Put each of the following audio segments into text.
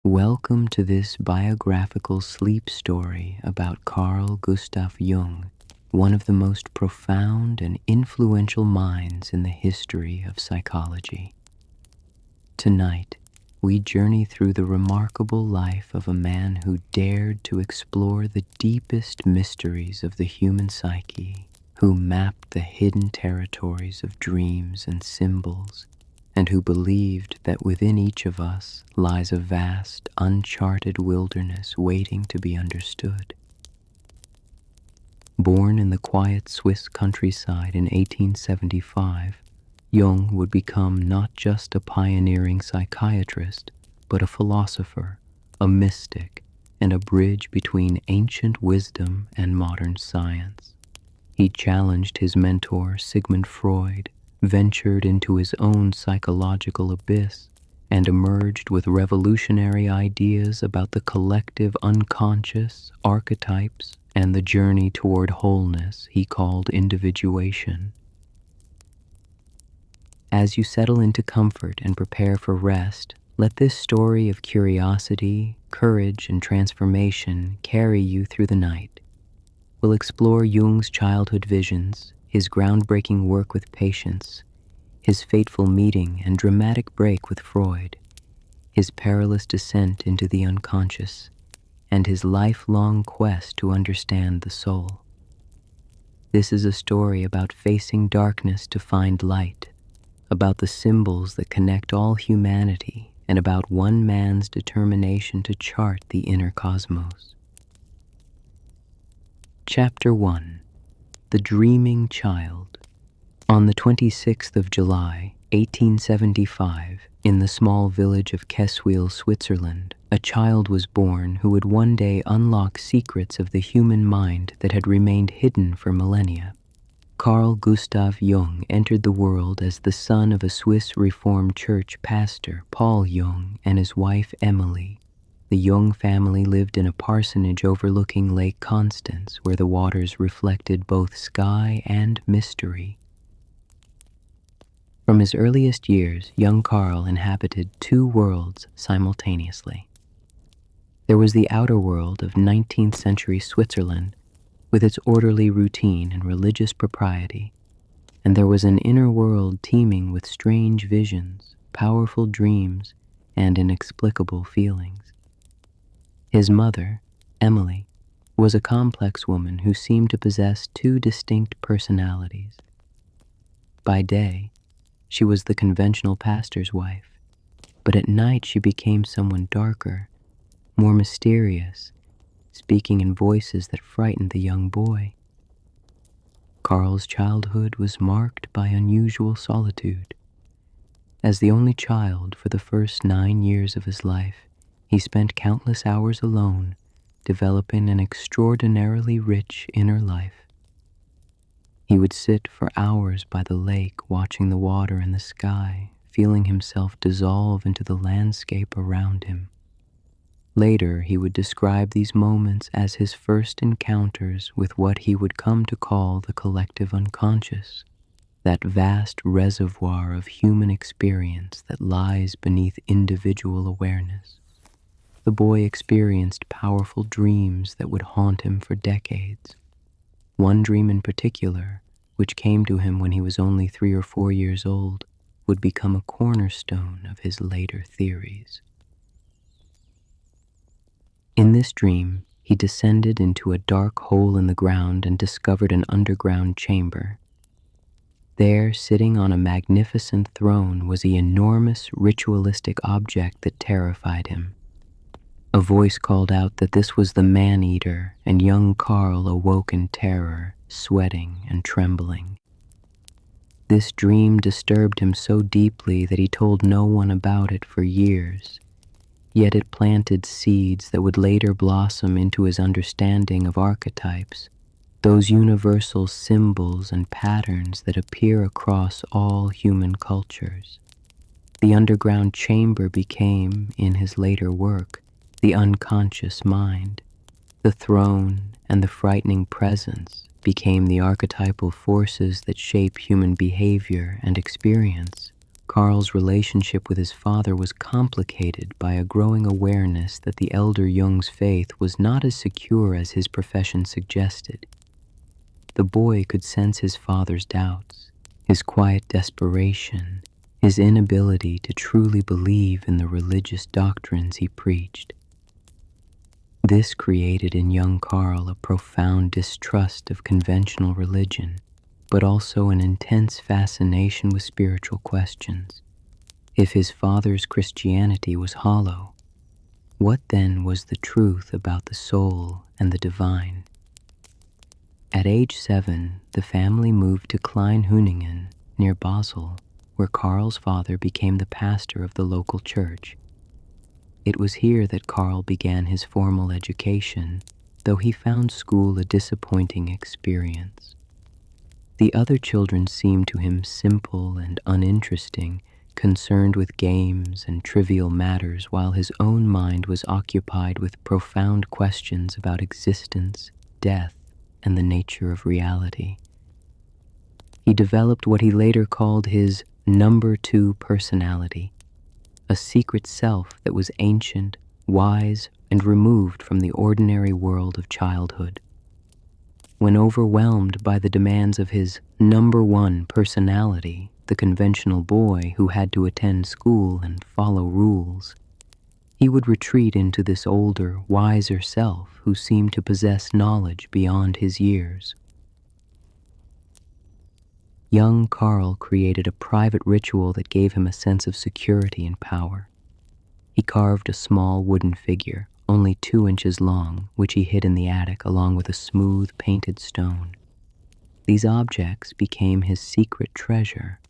Welcome to this biographical sleep story about Carl Gustav Jung, one of the most profound and influential minds in the history of psychology. Tonight, we journey through the remarkable life of a man who dared to explore the deepest mysteries of the human psyche, who mapped the hidden territories of dreams and symbols, and who believed that within each of us lies a vast, uncharted wilderness waiting to be understood. Born in the quiet Swiss countryside in 1875, Jung would become not just a pioneering psychiatrist, but a philosopher, a mystic, and a bridge between ancient wisdom and modern science. He challenged his mentor, Sigmund Freud, ventured into his own psychological abyss, and emerged with revolutionary ideas about the collective unconscious, archetypes, and the journey toward wholeness he called individuation. As you settle into comfort and prepare for rest, let this story of curiosity, courage, and transformation carry you through the night. We'll explore Jung's childhood visions, his groundbreaking work with patients, his fateful meeting and dramatic break with Freud, his perilous descent into the unconscious, and his lifelong quest to understand the soul. This is a story about facing darkness to find light, about the symbols that connect all humanity, and about one man's determination to chart the inner cosmos. Chapter 1. The Dreaming Child. On the 26th of July, 1875, in the small village of Keswil, Switzerland, a child was born who would one day unlock secrets of the human mind that had remained hidden for millennia. Carl Gustav Jung entered the world as the son of a Swiss Reformed Church pastor, Paul Jung, and his wife Emily. The Jung family lived in a parsonage overlooking Lake Constance, where the waters reflected both sky and mystery. From his earliest years, young Carl inhabited two worlds simultaneously. There was the outer world of 19th century Switzerland, with its orderly routine and religious propriety, and there was an inner world teeming with strange visions, powerful dreams, and inexplicable feelings. His mother, Emily, was a complex woman who seemed to possess two distinct personalities. By day, she was the conventional pastor's wife, but at night she became someone darker, more mysterious, speaking in voices that frightened the young boy. Carl's childhood was marked by unusual solitude. As the only child for the first 9 years of his life, he spent countless hours alone, developing an extraordinarily rich inner life. He would sit for hours by the lake, watching the water and the sky, feeling himself dissolve into the landscape around him. Later, he would describe these moments as his first encounters with what he would come to call the collective unconscious, that vast reservoir of human experience that lies beneath individual awareness. The boy experienced powerful dreams that would haunt him for decades. One dream in particular, which came to him when he was only 3 or 4 years old, would become a cornerstone of his later theories. In this dream, he descended into a dark hole in the ground and discovered an underground chamber. There, sitting on a magnificent throne, was the enormous ritualistic object that terrified him. A voice called out that this was the man-eater, and young Carl awoke in terror, sweating and trembling. This dream disturbed him so deeply that he told no one about it for years. Yet it planted seeds that would later blossom into his understanding of archetypes, those universal symbols and patterns that appear across all human cultures. The underground chamber became, in his later work, the unconscious mind. The throne and the frightening presence became the archetypal forces that shape human behavior and experience, Carl's relationship with his father was complicated by a growing awareness that the elder Jung's faith was not as secure as his profession suggested. The boy could sense his father's doubts, his quiet desperation, his inability to truly believe in the religious doctrines he preached. This created in young Carl a profound distrust of conventional religion, but also an intense fascination with spiritual questions. If his father's Christianity was hollow, what then was the truth about the soul and the divine? At age 7, the family moved to Kleinhüningen, near Basel, where Carl's father became the pastor of the local church. It was here that Carl began his formal education, though he found school a disappointing experience. The other children seemed to him simple and uninteresting, concerned with games and trivial matters, while his own mind was occupied with profound questions about existence, death, and the nature of reality. He developed what he later called his number 2 personality, a secret self that was ancient, wise, and removed from the ordinary world of childhood. When overwhelmed by the demands of his number 1 personality, the conventional boy who had to attend school and follow rules, he would retreat into this older, wiser self who seemed to possess knowledge beyond his years. Young Carl created a private ritual that gave him a sense of security and power. He carved a small wooden figure, only 2 inches long, which he hid in the attic along with a smooth painted stone. These objects became his secret treasure,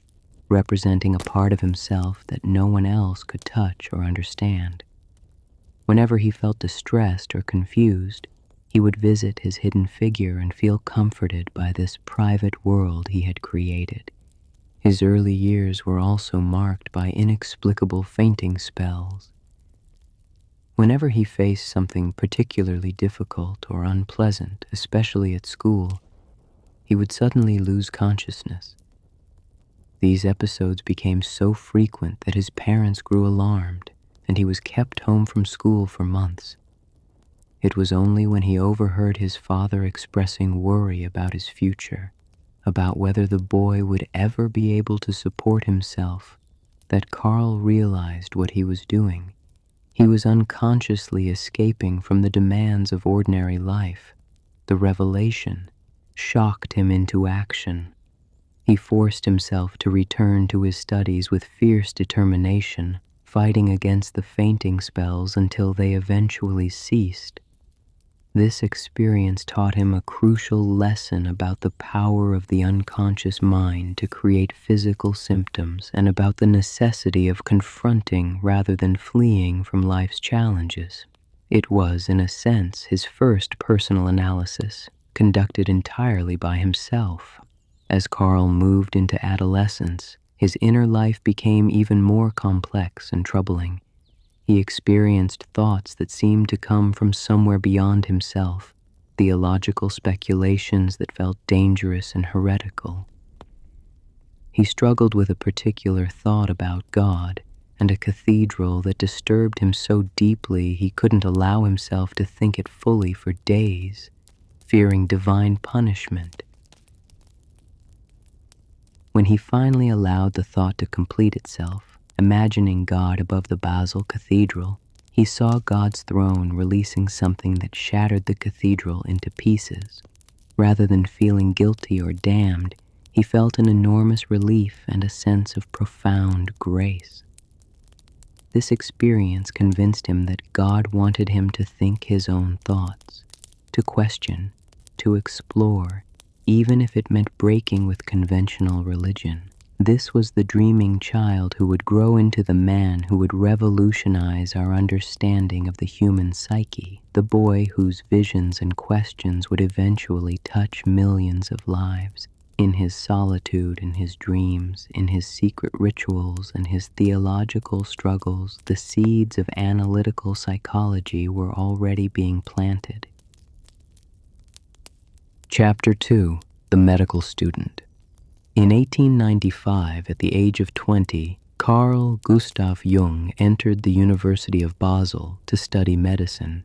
representing a part of himself that no one else could touch or understand. Whenever he felt distressed or confused, he would visit his hidden figure and feel comforted by this private world he had created. His early years were also marked by inexplicable fainting spells. Whenever he faced something particularly difficult or unpleasant, especially at school, he would suddenly lose consciousness. These episodes became so frequent that his parents grew alarmed, and he was kept home from school for months. It was only when he overheard his father expressing worry about his future, about whether the boy would ever be able to support himself, that Carl realized what he was doing. He was unconsciously escaping from the demands of ordinary life. The revelation shocked him into action. He forced himself to return to his studies with fierce determination, fighting against the fainting spells until they eventually ceased. This experience taught him a crucial lesson about the power of the unconscious mind to create physical symptoms and about the necessity of confronting rather than fleeing from life's challenges. It was, in a sense, his first personal analysis, conducted entirely by himself. As Carl moved into adolescence, his inner life became even more complex and troubling. He experienced thoughts that seemed to come from somewhere beyond himself, theological speculations that felt dangerous and heretical. He struggled with a particular thought about God and a cathedral that disturbed him so deeply he couldn't allow himself to think it fully for days, fearing divine punishment. When he finally allowed the thought to complete itself, imagining God above the Basel Cathedral, he saw God's throne releasing something that shattered the cathedral into pieces. Rather than feeling guilty or damned, he felt an enormous relief and a sense of profound grace. This experience convinced him that God wanted him to think his own thoughts, to question, to explore, even if it meant breaking with conventional religion. This was the dreaming child who would grow into the man who would revolutionize our understanding of the human psyche, the boy whose visions and questions would eventually touch millions of lives. In his solitude, in his dreams, in his secret rituals, and his theological struggles, the seeds of analytical psychology were already being planted. Chapter 2. The Medical Student. In 1895, at the age of 20, Carl Gustav Jung entered the University of Basel to study medicine.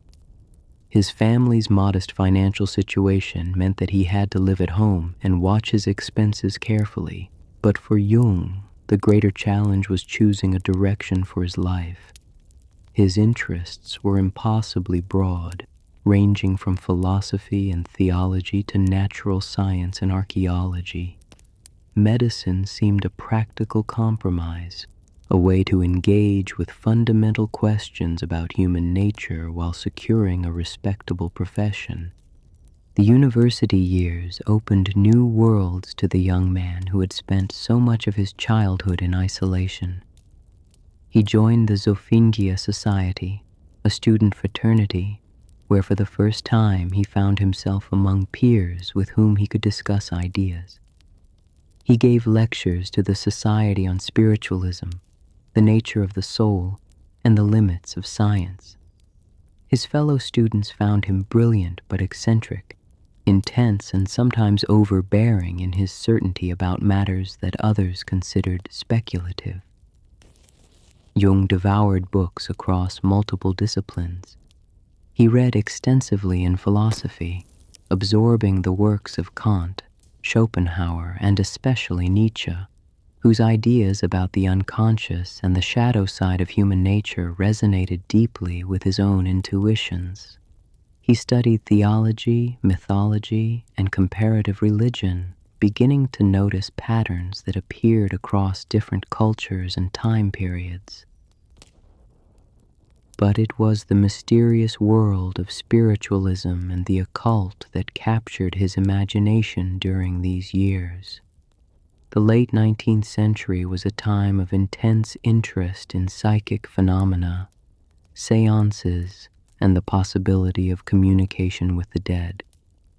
His family's modest financial situation meant that he had to live at home and watch his expenses carefully. But for Jung, the greater challenge was choosing a direction for his life. His interests were impossibly broad, ranging from philosophy and theology to natural science and archaeology. Medicine seemed a practical compromise, a way to engage with fundamental questions about human nature while securing a respectable profession. The university years opened new worlds to the young man who had spent so much of his childhood in isolation. He joined the Zofingia Society, a student fraternity, where for the first time he found himself among peers with whom he could discuss ideas. He gave lectures to the Society on Spiritualism, the nature of the soul, and the limits of science. His fellow students found him brilliant but eccentric, intense and sometimes overbearing in his certainty about matters that others considered speculative. Jung devoured books across multiple disciplines. He read extensively in philosophy, absorbing the works of Kant, Schopenhauer, and especially Nietzsche, whose ideas about the unconscious and the shadow side of human nature resonated deeply with his own intuitions. He studied theology, mythology, and comparative religion, beginning to notice patterns that appeared across different cultures and time periods. But it was the mysterious world of spiritualism and the occult that captured his imagination during these years. The late 19th century was a time of intense interest in psychic phenomena, seances, and the possibility of communication with the dead.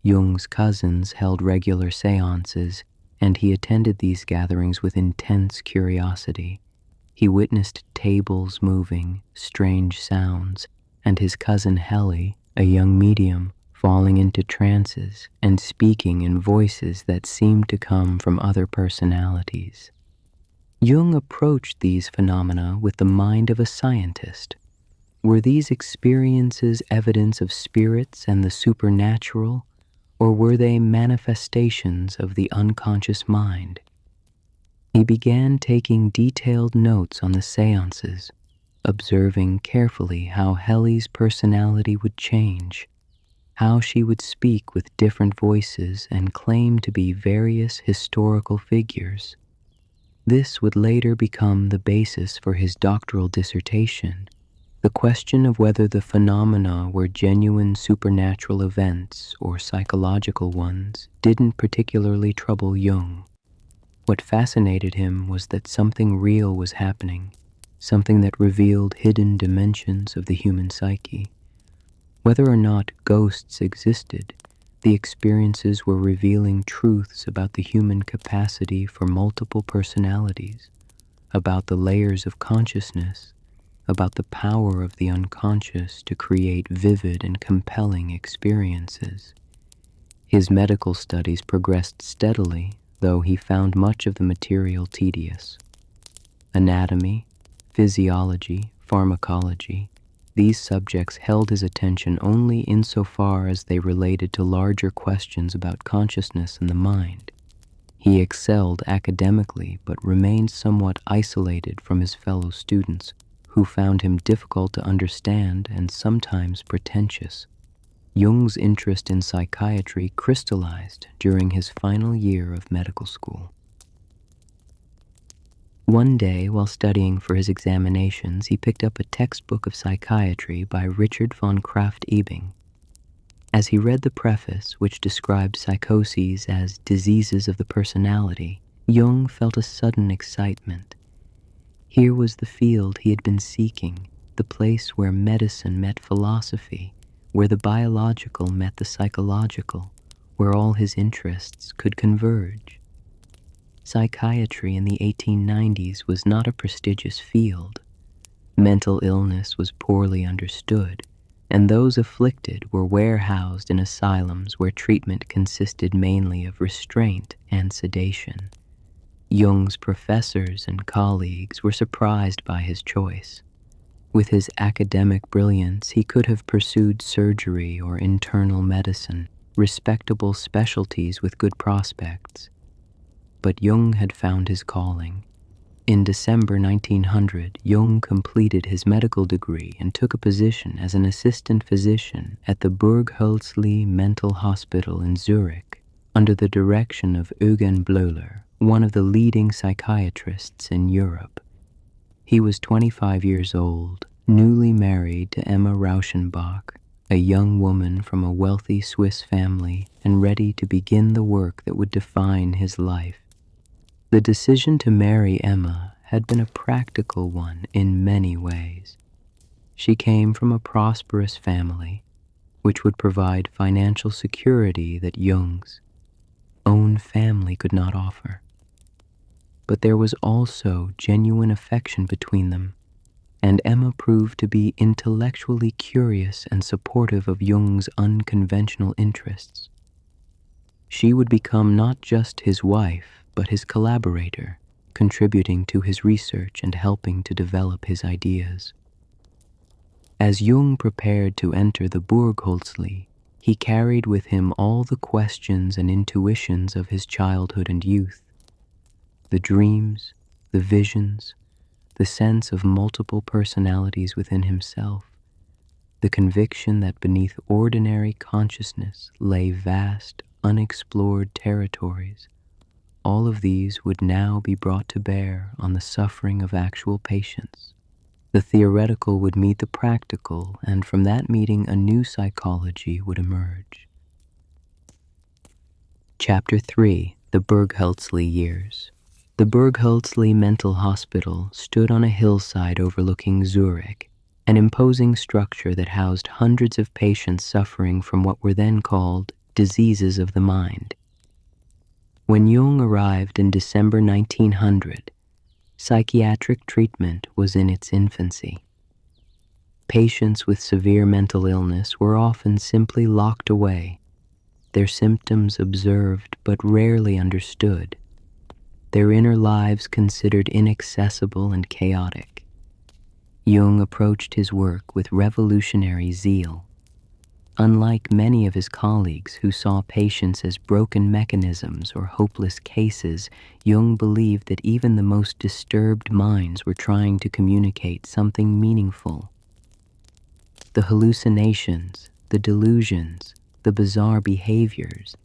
Jung's cousins held regular seances, and he attended these gatherings with intense curiosity. He witnessed tables moving, strange sounds, and his cousin Helly, a young medium, falling into trances and speaking in voices that seemed to come from other personalities. Jung approached these phenomena with the mind of a scientist. Were these experiences evidence of spirits and the supernatural, or were they manifestations of the unconscious mind? He began taking detailed notes on the seances, observing carefully how Helly's personality would change, how she would speak with different voices and claim to be various historical figures. This would later become the basis for his doctoral dissertation. The question of whether the phenomena were genuine supernatural events or psychological ones didn't particularly trouble Jung. What fascinated him was that something real was happening, something that revealed hidden dimensions of the human psyche. Whether or not ghosts existed, the experiences were revealing truths about the human capacity for multiple personalities, about the layers of consciousness, about the power of the unconscious to create vivid and compelling experiences. His medical studies progressed steadily, though he found much of the material tedious. Anatomy, physiology, pharmacology, these subjects held his attention only insofar as they related to larger questions about consciousness and the mind. He excelled academically but remained somewhat isolated from his fellow students, who found him difficult to understand and sometimes pretentious. Jung's interest in psychiatry crystallized during his final year of medical school. One day, while studying for his examinations, he picked up a textbook of psychiatry by Richard von Krafft-Ebing. As he read the preface, which described psychoses as diseases of the personality, Jung felt a sudden excitement. Here was the field he had been seeking, the place where medicine met philosophy, where the biological met the psychological, where all his interests could converge. Psychiatry in the 1890s was not a prestigious field. Mental illness was poorly understood, and those afflicted were warehoused in asylums where treatment consisted mainly of restraint and sedation. Jung's professors and colleagues were surprised by his choice. With his academic brilliance, he could have pursued surgery or internal medicine, respectable specialties with good prospects. But Jung had found his calling. In December 1900, Jung completed his medical degree and took a position as an assistant physician at the Burghölzli mental hospital in Zurich, under the direction of Eugen Bleuler, one of the leading psychiatrists in Europe. He was 25 years old, newly married to Emma Rauschenbach, a young woman from a wealthy Swiss family, and ready to begin the work that would define his life. The decision to marry Emma had been a practical one in many ways. She came from a prosperous family, which would provide financial security that Jung's own family could not offer. But there was also genuine affection between them, and Emma proved to be intellectually curious and supportive of Jung's unconventional interests. She would become not just his wife, but his collaborator, contributing to his research and helping to develop his ideas. As Jung prepared to enter the Burghölzli, he carried with him all the questions and intuitions of his childhood and youth. The dreams, the visions, the sense of multiple personalities within himself, the conviction that beneath ordinary consciousness lay vast, unexplored territories. All of these would now be brought to bear on the suffering of actual patients. The theoretical would meet the practical, and from that meeting a new psychology would emerge. Chapter 3: The Burghölzli Years. The Burghölzli Mental Hospital stood on a hillside overlooking Zurich, an imposing structure that housed hundreds of patients suffering from what were then called diseases of the mind. When Jung arrived in December 1900, psychiatric treatment was in its infancy. Patients with severe mental illness were often simply locked away, their symptoms observed but rarely understood, their inner lives considered inaccessible and chaotic. Jung approached his work with revolutionary zeal. Unlike many of his colleagues who saw patients as broken mechanisms or hopeless cases, Jung believed that even the most disturbed minds were trying to communicate something meaningful. The hallucinations, the delusions, the bizarre behaviors,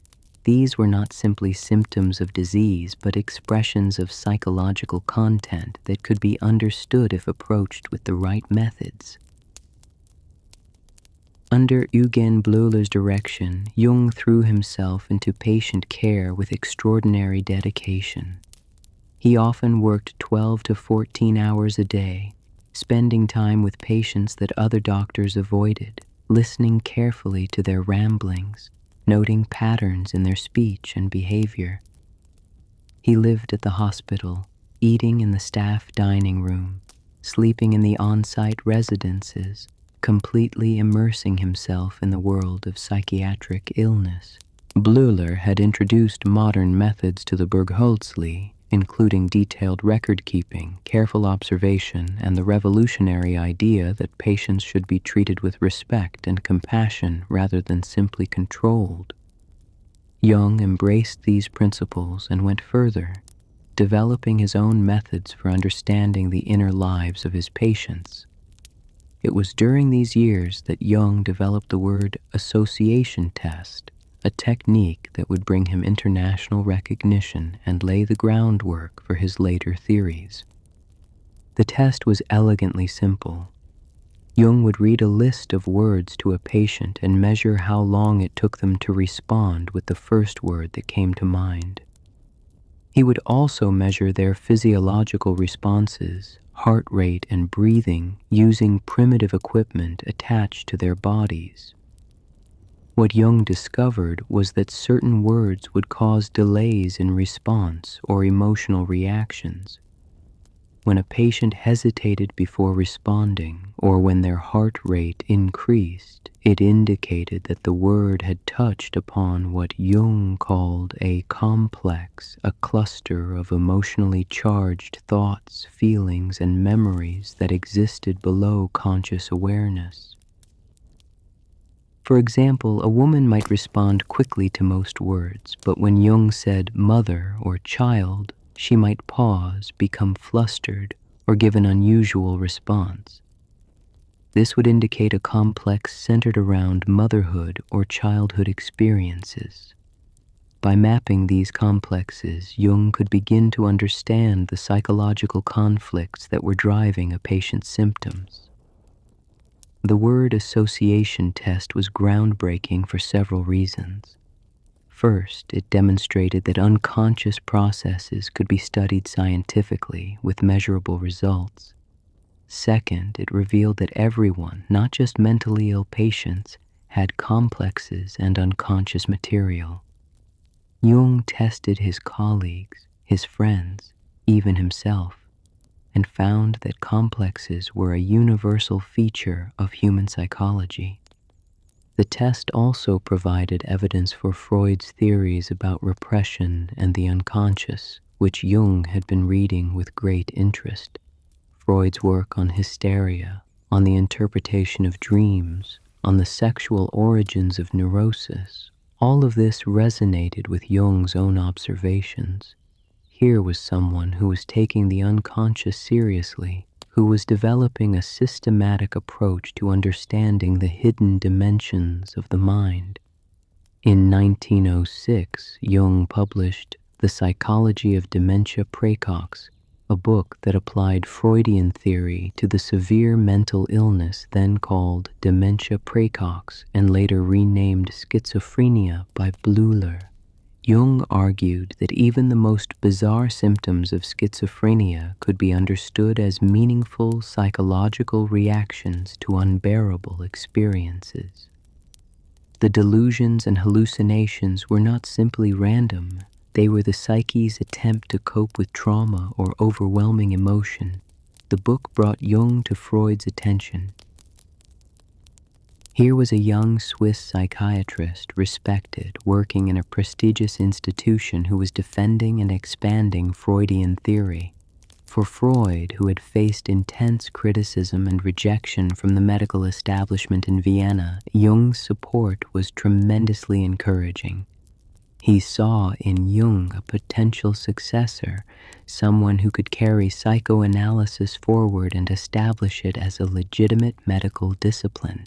these were not simply symptoms of disease, but expressions of psychological content that could be understood if approached with the right methods. Under Eugen Bleuler's direction, Jung threw himself into patient care with extraordinary dedication. He often worked 12 to 14 hours a day, spending time with patients that other doctors avoided, listening carefully to their ramblings, noting patterns in their speech and behavior. He lived at the hospital, eating in the staff dining room, sleeping in the on-site residences, completely immersing himself in the world of psychiatric illness. Bleuler had introduced modern methods to the Burghölzli, including detailed record-keeping, careful observation, and the revolutionary idea that patients should be treated with respect and compassion rather than simply controlled. Jung embraced these principles and went further, developing his own methods for understanding the inner lives of his patients. It was during these years that Jung developed the word association test, a technique that would bring him international recognition and lay the groundwork for his later theories. The test was elegantly simple. Jung would read a list of words to a patient and measure how long it took them to respond with the first word that came to mind. He would also measure their physiological responses, heart rate and breathing, using primitive equipment attached to their bodies. What Jung discovered was that certain words would cause delays in response or emotional reactions. When a patient hesitated before responding, or when their heart rate increased, it indicated that the word had touched upon what Jung called a complex, a cluster of emotionally charged thoughts, feelings, and memories that existed below conscious awareness. For example, a woman might respond quickly to most words, but when Jung said mother or child, she might pause, become flustered, or give an unusual response. This would indicate a complex centered around motherhood or childhood experiences. By mapping these complexes, Jung could begin to understand the psychological conflicts that were driving a patient's symptoms. The word association test was groundbreaking for several reasons. First, it demonstrated that unconscious processes could be studied scientifically with measurable results. Second, it revealed that everyone, not just mentally ill patients, had complexes and unconscious material. Jung tested his colleagues, his friends, even himself, and found that complexes were a universal feature of human psychology. The test also provided evidence for Freud's theories about repression and the unconscious, which Jung had been reading with great interest. Freud's work on hysteria, on the interpretation of dreams, on the sexual origins of neurosis, all of this resonated with Jung's own observations. Here was someone who was taking the unconscious seriously, who was developing a systematic approach to understanding the hidden dimensions of the mind. In 1906, Jung published The Psychology of Dementia Praecox, a book that applied Freudian theory to the severe mental illness then called dementia praecox and later renamed schizophrenia by Bleuler. Jung argued that even the most bizarre symptoms of schizophrenia could be understood as meaningful psychological reactions to unbearable experiences. The delusions and hallucinations were not simply random. They were the psyche's attempt to cope with trauma or overwhelming emotion. The book brought Jung to Freud's attention. Here was a young Swiss psychiatrist, respected, working in a prestigious institution who was defending and expanding Freudian theory. For Freud, who had faced intense criticism and rejection from the medical establishment in Vienna, Jung's support was tremendously encouraging. He saw in Jung a potential successor, someone who could carry psychoanalysis forward and establish it as a legitimate medical discipline.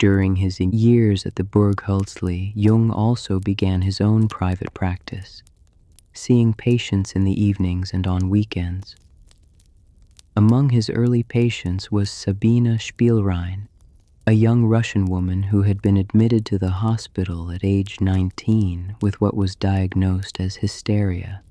During his years at the Burghölzli, Jung also began his own private practice, seeing patients in the evenings and on weekends. Among his early patients was Sabina Spielrein, a young Russian woman who had been admitted to the hospital at age 19 with what was diagnosed as hysteria.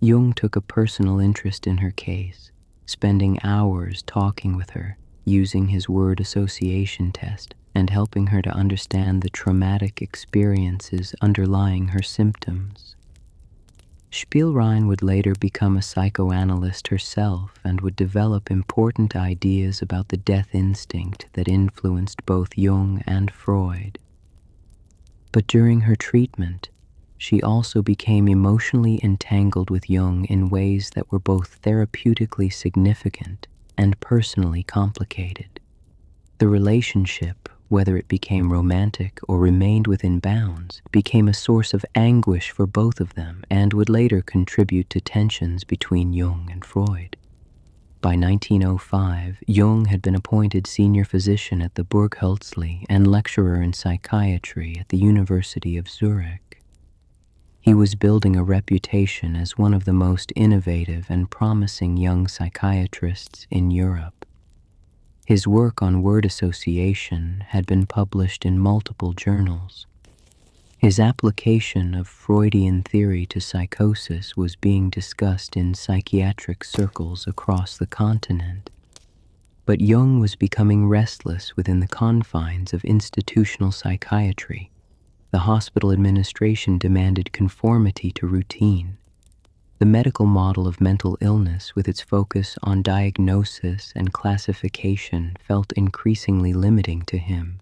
Jung took a personal interest in her case, spending hours talking with her, using his word association test, and helping her to understand the traumatic experiences underlying her symptoms. Spielrein would later become a psychoanalyst herself and would develop important ideas about the death instinct that influenced both Jung and Freud. But during her treatment, she also became emotionally entangled with Jung in ways that were both therapeutically significant and personally complicated. The relationship, whether it became romantic or remained within bounds, became a source of anguish for both of them and would later contribute to tensions between Jung and Freud. By 1905, Jung had been appointed senior physician at the Burghölzli and lecturer in psychiatry at the University of Zurich. He was building a reputation as one of the most innovative and promising young psychiatrists in Europe. His work on word association had been published in multiple journals. His application of Freudian theory to psychosis was being discussed in psychiatric circles across the continent. But Jung was becoming restless within the confines of institutional psychiatry. The hospital administration demanded conformity to routine. The medical model of mental illness, with its focus on diagnosis and classification, felt increasingly limiting to him.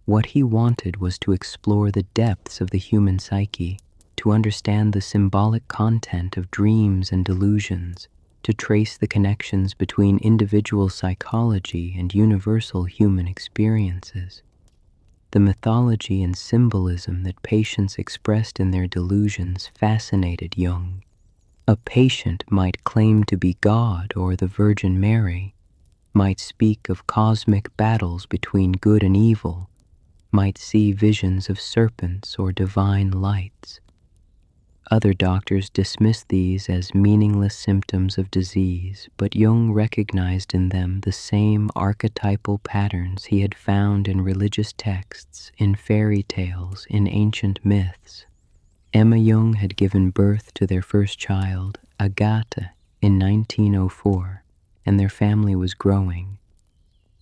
What he wanted was to explore the depths of the human psyche, to understand the symbolic content of dreams and delusions, to trace the connections between individual psychology and universal human experiences. The mythology and symbolism that patients expressed in their delusions fascinated Jung. A patient might claim to be God or the Virgin Mary, might speak of cosmic battles between good and evil, might see visions of serpents or divine lights. Other doctors dismissed these as meaningless symptoms of disease, but Jung recognized in them the same archetypal patterns he had found in religious texts, in fairy tales, in ancient myths. Emma Jung had given birth to their first child, Agathe, in 1904, and their family was growing.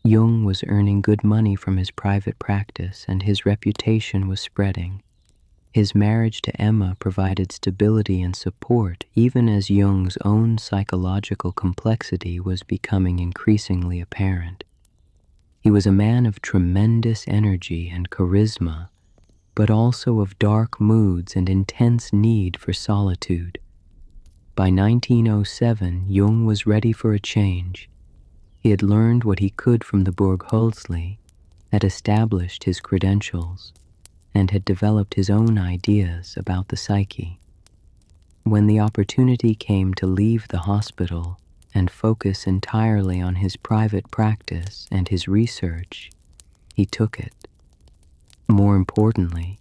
Jung was earning good money from his private practice, and his reputation was spreading. His marriage to Emma provided stability and support, even as Jung's own psychological complexity was becoming increasingly apparent. He was a man of tremendous energy and charisma, but also of dark moods and intense need for solitude. By 1907, Jung was ready for a change. He had learned what he could from the Burghölzli, had established his credentials, and had developed his own ideas about the psyche. When the opportunity came to leave the hospital and focus entirely on his private practice and his research, he took it. More importantly,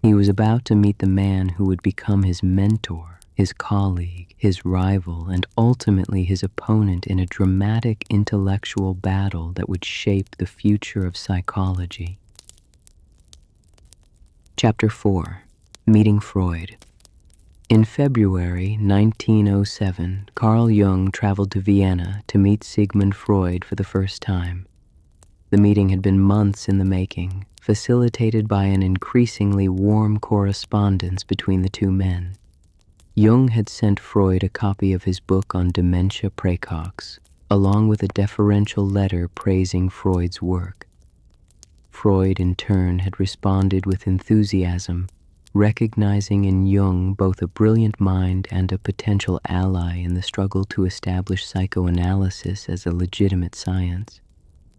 he was about to meet the man who would become his mentor, his colleague, his rival, and ultimately his opponent in a dramatic intellectual battle that would shape the future of psychology. Chapter 4. Meeting Freud. In February 1907, Carl Jung traveled to Vienna to meet Sigmund Freud for the first time. The meeting had been months in the making, facilitated by an increasingly warm correspondence between the two men. Jung had sent Freud a copy of his book on dementia praecox, along with a deferential letter praising Freud's work. Freud, in turn, had responded with enthusiasm, recognizing in Jung both a brilliant mind and a potential ally in the struggle to establish psychoanalysis as a legitimate science.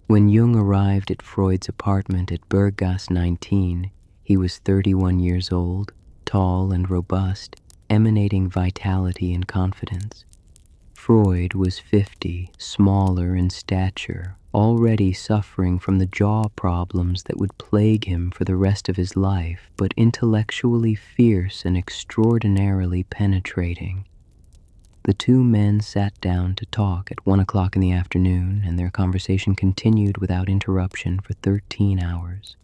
When Jung arrived at Freud's apartment at Burggasse 19, he was 31 years old, tall and robust, emanating vitality and confidence. Freud was 50, smaller in stature, already suffering from the jaw problems that would plague him for the rest of his life, but intellectually fierce and extraordinarily penetrating. The two men sat down to talk at 1 o'clock in the afternoon, and their conversation continued without interruption for 13 hours.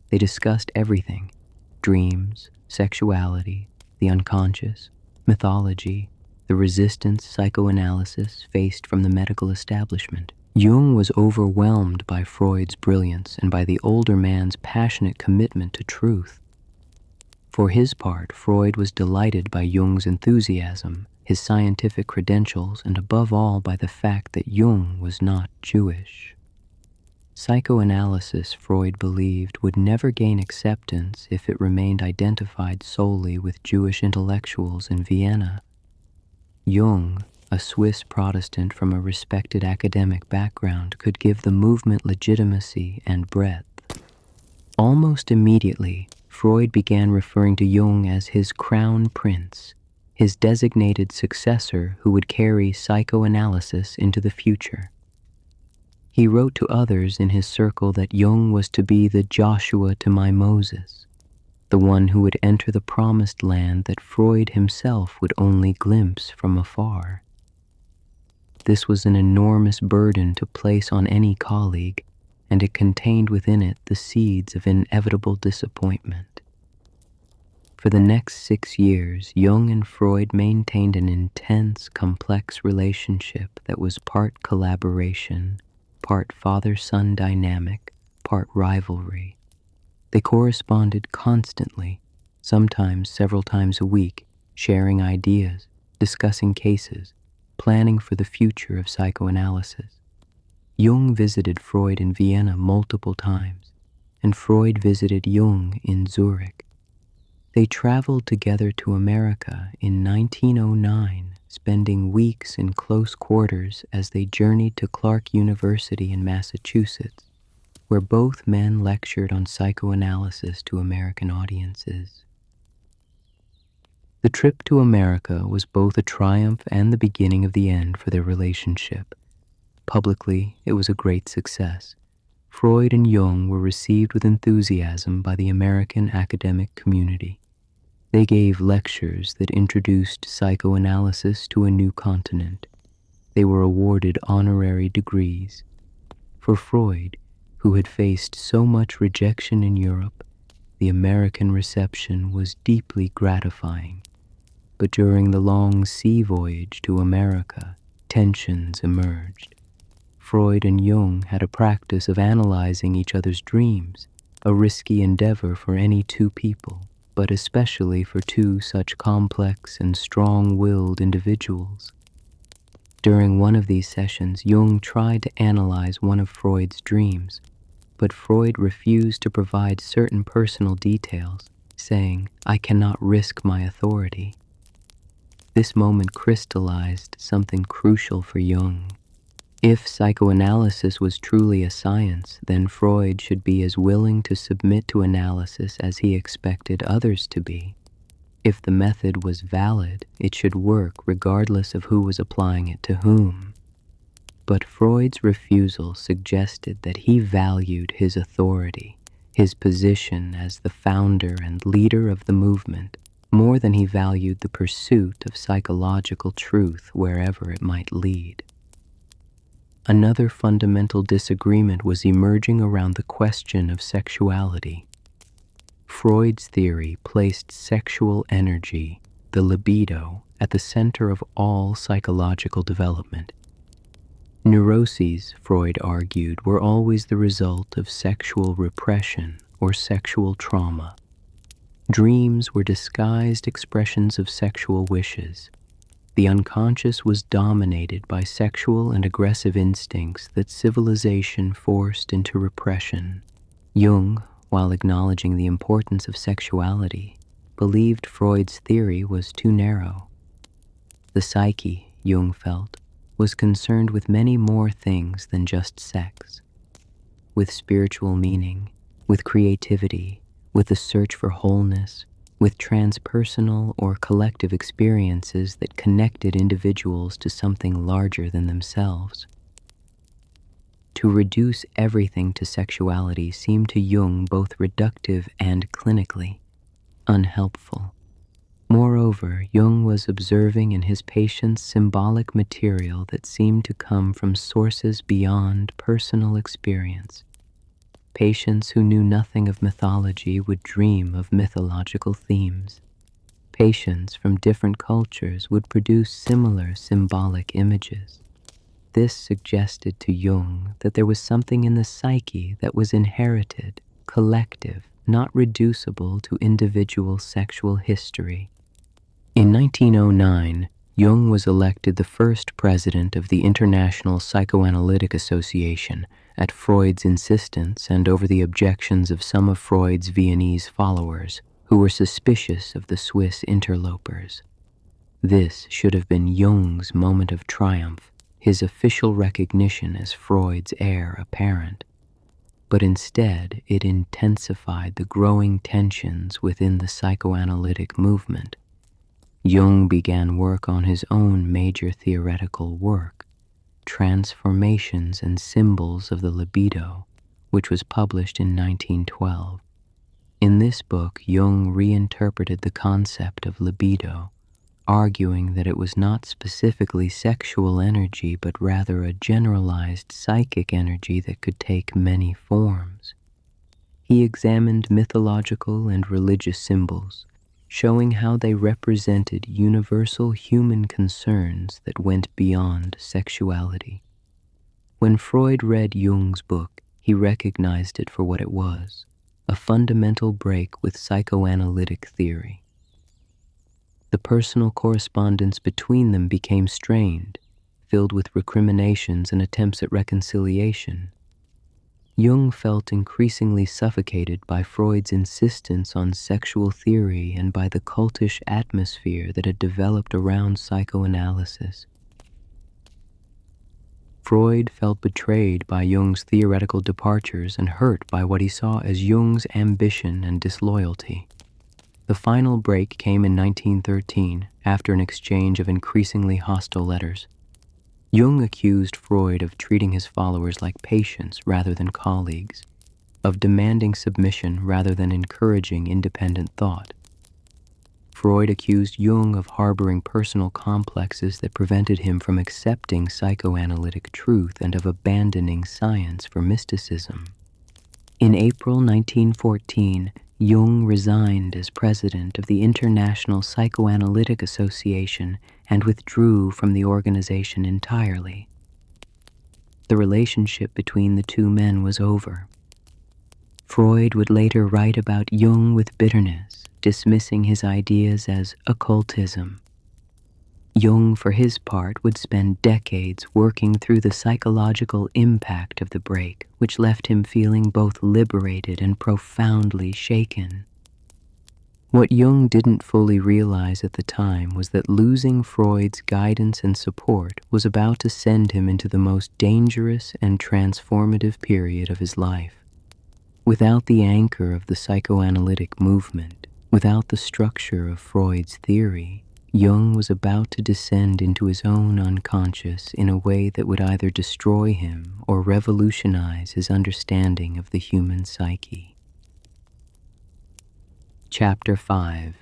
They discussed everything: dreams, sexuality, the unconscious, mythology, the resistance psychoanalysis faced from the medical establishment. Jung was overwhelmed by Freud's brilliance and by the older man's passionate commitment to truth. For his part, Freud was delighted by Jung's enthusiasm, his scientific credentials, and above all by the fact that Jung was not Jewish. Psychoanalysis, Freud believed, would never gain acceptance if it remained identified solely with Jewish intellectuals in Vienna. Jung, a Swiss Protestant from a respected academic background, could give the movement legitimacy and breadth. Almost immediately, Freud began referring to Jung as his crown prince, his designated successor who would carry psychoanalysis into the future. He wrote to others in his circle that Jung was to be the Joshua to my Moses, the one who would enter the promised land that Freud himself would only glimpse from afar. This was an enormous burden to place on any colleague, and it contained within it the seeds of inevitable disappointment. For the next 6 years, Jung and Freud maintained an intense, complex relationship that was part collaboration, part father-son dynamic, part rivalry. They corresponded constantly, sometimes several times a week, sharing ideas, discussing cases, planning for the future of psychoanalysis. Jung visited Freud in Vienna multiple times, and Freud visited Jung in Zurich. They traveled together to America in 1909, spending weeks in close quarters as they journeyed to Clark University in Massachusetts, where both men lectured on psychoanalysis to American audiences. The trip to America was both a triumph and the beginning of the end for their relationship. Publicly, it was a great success. Freud and Jung were received with enthusiasm by the American academic community. They gave lectures that introduced psychoanalysis to a new continent. They were awarded honorary degrees. For Freud, who had faced so much rejection in Europe, the American reception was deeply gratifying. But during the long sea voyage to America, tensions emerged. Freud and Jung had a practice of analyzing each other's dreams, a risky endeavor for any two people, but especially for two such complex and strong-willed individuals. During one of these sessions, Jung tried to analyze one of Freud's dreams, but Freud refused to provide certain personal details, saying, "I cannot risk my authority." This moment crystallized something crucial for Jung. If psychoanalysis was truly a science, then Freud should be as willing to submit to analysis as he expected others to be. If the method was valid, it should work regardless of who was applying it to whom. But Freud's refusal suggested that he valued his authority, his position as the founder and leader of the movement, more than he valued the pursuit of psychological truth wherever it might lead. Another fundamental disagreement was emerging around the question of sexuality. Freud's theory placed sexual energy, the libido, at the center of all psychological development. Neuroses, Freud argued, were always the result of sexual repression or sexual trauma. Dreams were disguised expressions of sexual wishes. The unconscious was dominated by sexual and aggressive instincts that civilization forced into repression. Jung, while acknowledging the importance of sexuality, believed Freud's theory was too narrow. The psyche, Jung felt, was concerned with many more things than just sex. With spiritual meaning, with creativity, with the search for wholeness, with transpersonal or collective experiences that connected individuals to something larger than themselves. To reduce everything to sexuality seemed to Jung both reductive and clinically unhelpful. Moreover, Jung was observing in his patients symbolic material that seemed to come from sources beyond personal experience. Patients who knew nothing of mythology would dream of mythological themes. Patients from different cultures would produce similar symbolic images. This suggested to Jung that there was something in the psyche that was inherited, collective, not reducible to individual sexual history. In 1909, Jung was elected the first president of the International Psychoanalytic Association at Freud's insistence and over the objections of some of Freud's Viennese followers who were suspicious of the Swiss interlopers. This should have been Jung's moment of triumph, his official recognition as Freud's heir apparent. But instead, it intensified the growing tensions within the psychoanalytic movement. Jung began work on his own major theoretical work, Transformations and Symbols of the Libido, which was published in 1912. In this book, Jung reinterpreted the concept of libido, arguing that it was not specifically sexual energy, but rather a generalized psychic energy that could take many forms. He examined mythological and religious symbols, showing how they represented universal human concerns that went beyond sexuality. When Freud read Jung's book, he recognized it for what it was, a fundamental break with psychoanalytic theory. The personal correspondence between them became strained, filled with recriminations and attempts at reconciliation. Jung felt increasingly suffocated by Freud's insistence on sexual theory and by the cultish atmosphere that had developed around psychoanalysis. Freud felt betrayed by Jung's theoretical departures and hurt by what he saw as Jung's ambition and disloyalty. The final break came in 1913 after an exchange of increasingly hostile letters. Jung accused Freud of treating his followers like patients rather than colleagues, of demanding submission rather than encouraging independent thought. Freud accused Jung of harboring personal complexes that prevented him from accepting psychoanalytic truth and of abandoning science for mysticism. In April 1914, Jung resigned as president of the International Psychoanalytic Association and withdrew from the organization entirely. The relationship between the two men was over. Freud would later write about Jung with bitterness, dismissing his ideas as occultism. Jung, for his part, would spend decades working through the psychological impact of the break, which left him feeling both liberated and profoundly shaken. What Jung didn't fully realize at the time was that losing Freud's guidance and support was about to send him into the most dangerous and transformative period of his life. Without the anchor of the psychoanalytic movement, without the structure of Freud's theory, Jung was about to descend into his own unconscious in a way that would either destroy him or revolutionize his understanding of the human psyche. Chapter 5: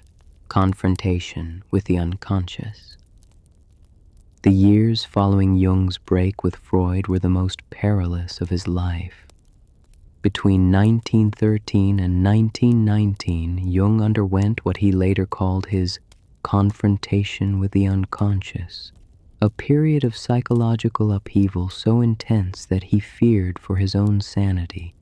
Confrontation with the Unconscious. The years following Jung's break with Freud were the most perilous of his life. Between 1913 and 1919, Jung underwent what he later called his confrontation with the unconscious, a period of psychological upheaval so intense that he feared for his own sanity.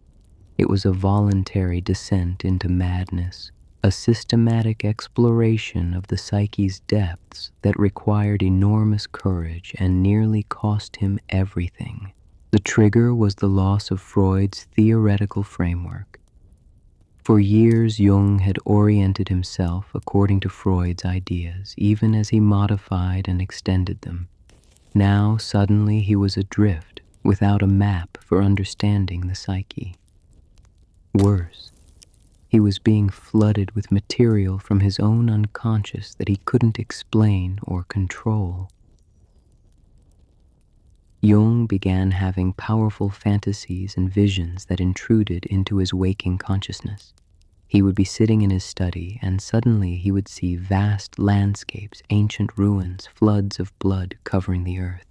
It was a voluntary descent into madness, a systematic exploration of the psyche's depths that required enormous courage and nearly cost him everything. The trigger was the loss of Freud's theoretical framework. For years, Jung had oriented himself according to Freud's ideas, even as he modified and extended them. Now, suddenly, he was adrift, without a map for understanding the psyche. Worse, he was being flooded with material from his own unconscious that he couldn't explain or control. Jung began having powerful fantasies and visions that intruded into his waking consciousness. He would be sitting in his study, and suddenly he would see vast landscapes, ancient ruins, floods of blood covering the earth.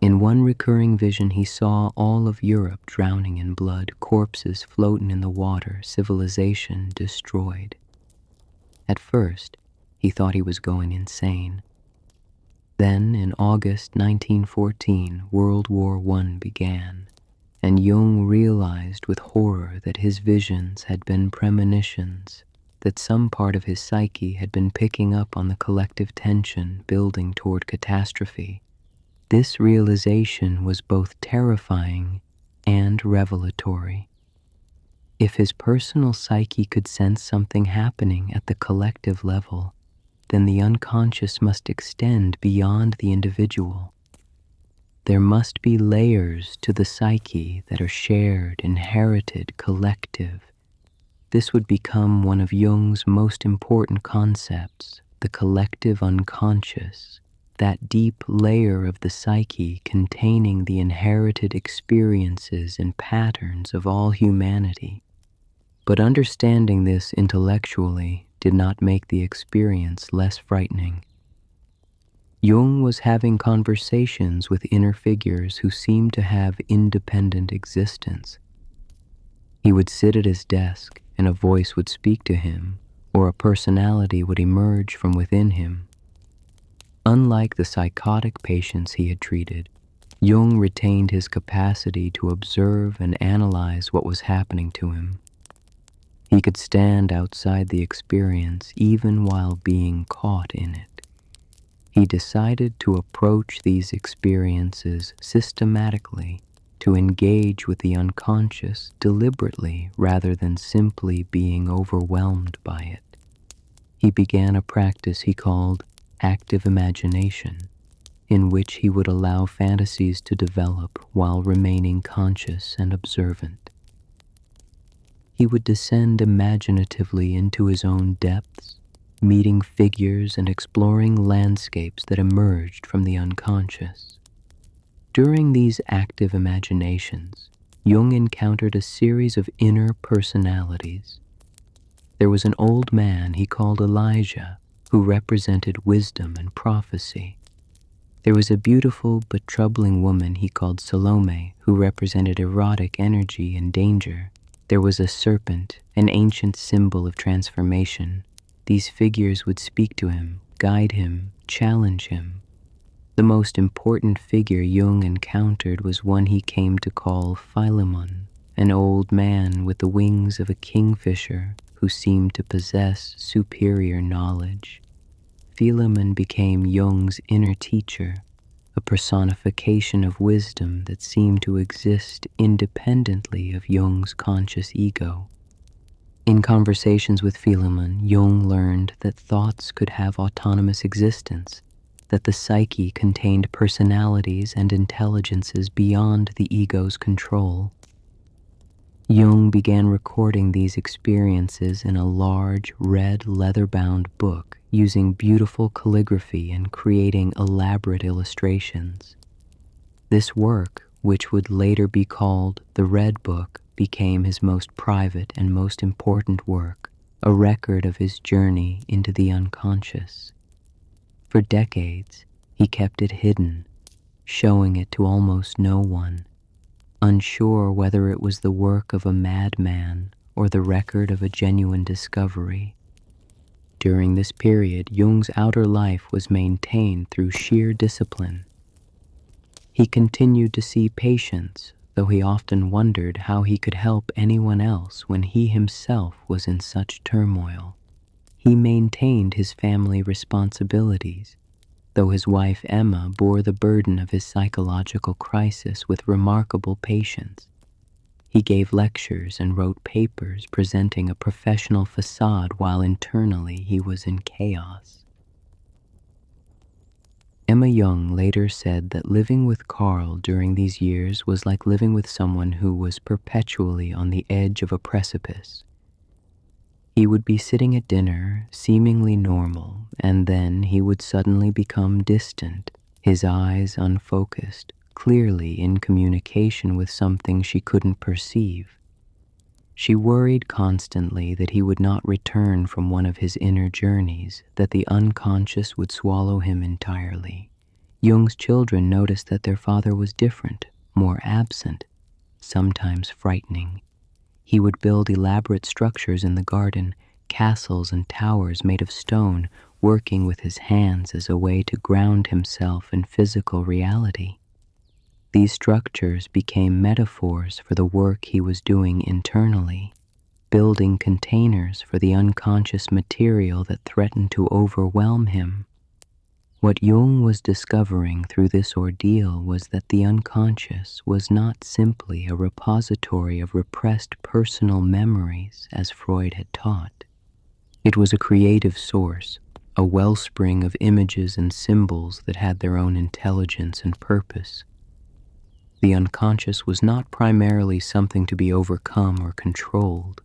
In one recurring vision, he saw all of Europe drowning in blood, corpses floating in the water, civilization destroyed. At first, he thought he was going insane. Then, in August 1914, World War I began, and Jung realized with horror that his visions had been premonitions, that some part of his psyche had been picking up on the collective tension building toward catastrophe. This realization was both terrifying and revelatory. If his personal psyche could sense something happening at the collective level, then the unconscious must extend beyond the individual. There must be layers to the psyche that are shared, inherited, collective. This would become one of Jung's most important concepts, the collective unconscious, that deep layer of the psyche containing the inherited experiences and patterns of all humanity. But understanding this intellectually did not make the experience less frightening. Jung was having conversations with inner figures who seemed to have independent existence. He would sit at his desk, and a voice would speak to him, or a personality would emerge from within him. Unlike the psychotic patients he had treated, Jung retained his capacity to observe and analyze what was happening to him. He could stand outside the experience even while being caught in it. He decided to approach these experiences systematically, to engage with the unconscious deliberately rather than simply being overwhelmed by it. He began a practice he called active imagination, in which he would allow fantasies to develop while remaining conscious and observant. He would descend imaginatively into his own depths, meeting figures and exploring landscapes that emerged from the unconscious. During these active imaginations, Jung encountered a series of inner personalities. There was an old man he called Elijah, who represented wisdom and prophecy. There was a beautiful but troubling woman he called Salome, who represented erotic energy and danger. There was a serpent, an ancient symbol of transformation. These figures would speak to him, guide him, challenge him. The most important figure Jung encountered was one he came to call Philemon, an old man with the wings of a kingfisher who seemed to possess superior knowledge. Philemon became Jung's inner teacher, a personification of wisdom that seemed to exist independently of Jung's conscious ego. In conversations with Philemon, Jung learned that thoughts could have autonomous existence, that the psyche contained personalities and intelligences beyond the ego's control. Jung began recording these experiences in a large, red, leather-bound book, using beautiful calligraphy and creating elaborate illustrations. This work, which would later be called the Red Book, became his most private and most important work, a record of his journey into the unconscious. For decades, he kept it hidden, showing it to almost no one, unsure whether it was the work of a madman or the record of a genuine discovery. During this period, Jung's outer life was maintained through sheer discipline. He continued to see patients, though he often wondered how he could help anyone else when he himself was in such turmoil. He maintained his family responsibilities, though his wife Emma bore the burden of his psychological crisis with remarkable patience. He gave lectures and wrote papers presenting a professional facade while internally he was in chaos. Emma Jung later said that living with Carl during these years was like living with someone who was perpetually on the edge of a precipice. He would be sitting at dinner, seemingly normal, and then he would suddenly become distant, his eyes unfocused, clearly in communication with something she couldn't perceive. She worried constantly that he would not return from one of his inner journeys, that the unconscious would swallow him entirely. Jung's children noticed that their father was different, more absent, sometimes frightening. He would build elaborate structures in the garden, castles and towers made of stone, working with his hands as a way to ground himself in physical reality. These structures became metaphors for the work he was doing internally, building containers for the unconscious material that threatened to overwhelm him. What Jung was discovering through this ordeal was that the unconscious was not simply a repository of repressed personal memories, as Freud had taught. It was a creative source, a wellspring of images and symbols that had their own intelligence and purpose. The unconscious was not primarily something to be overcome or controlled,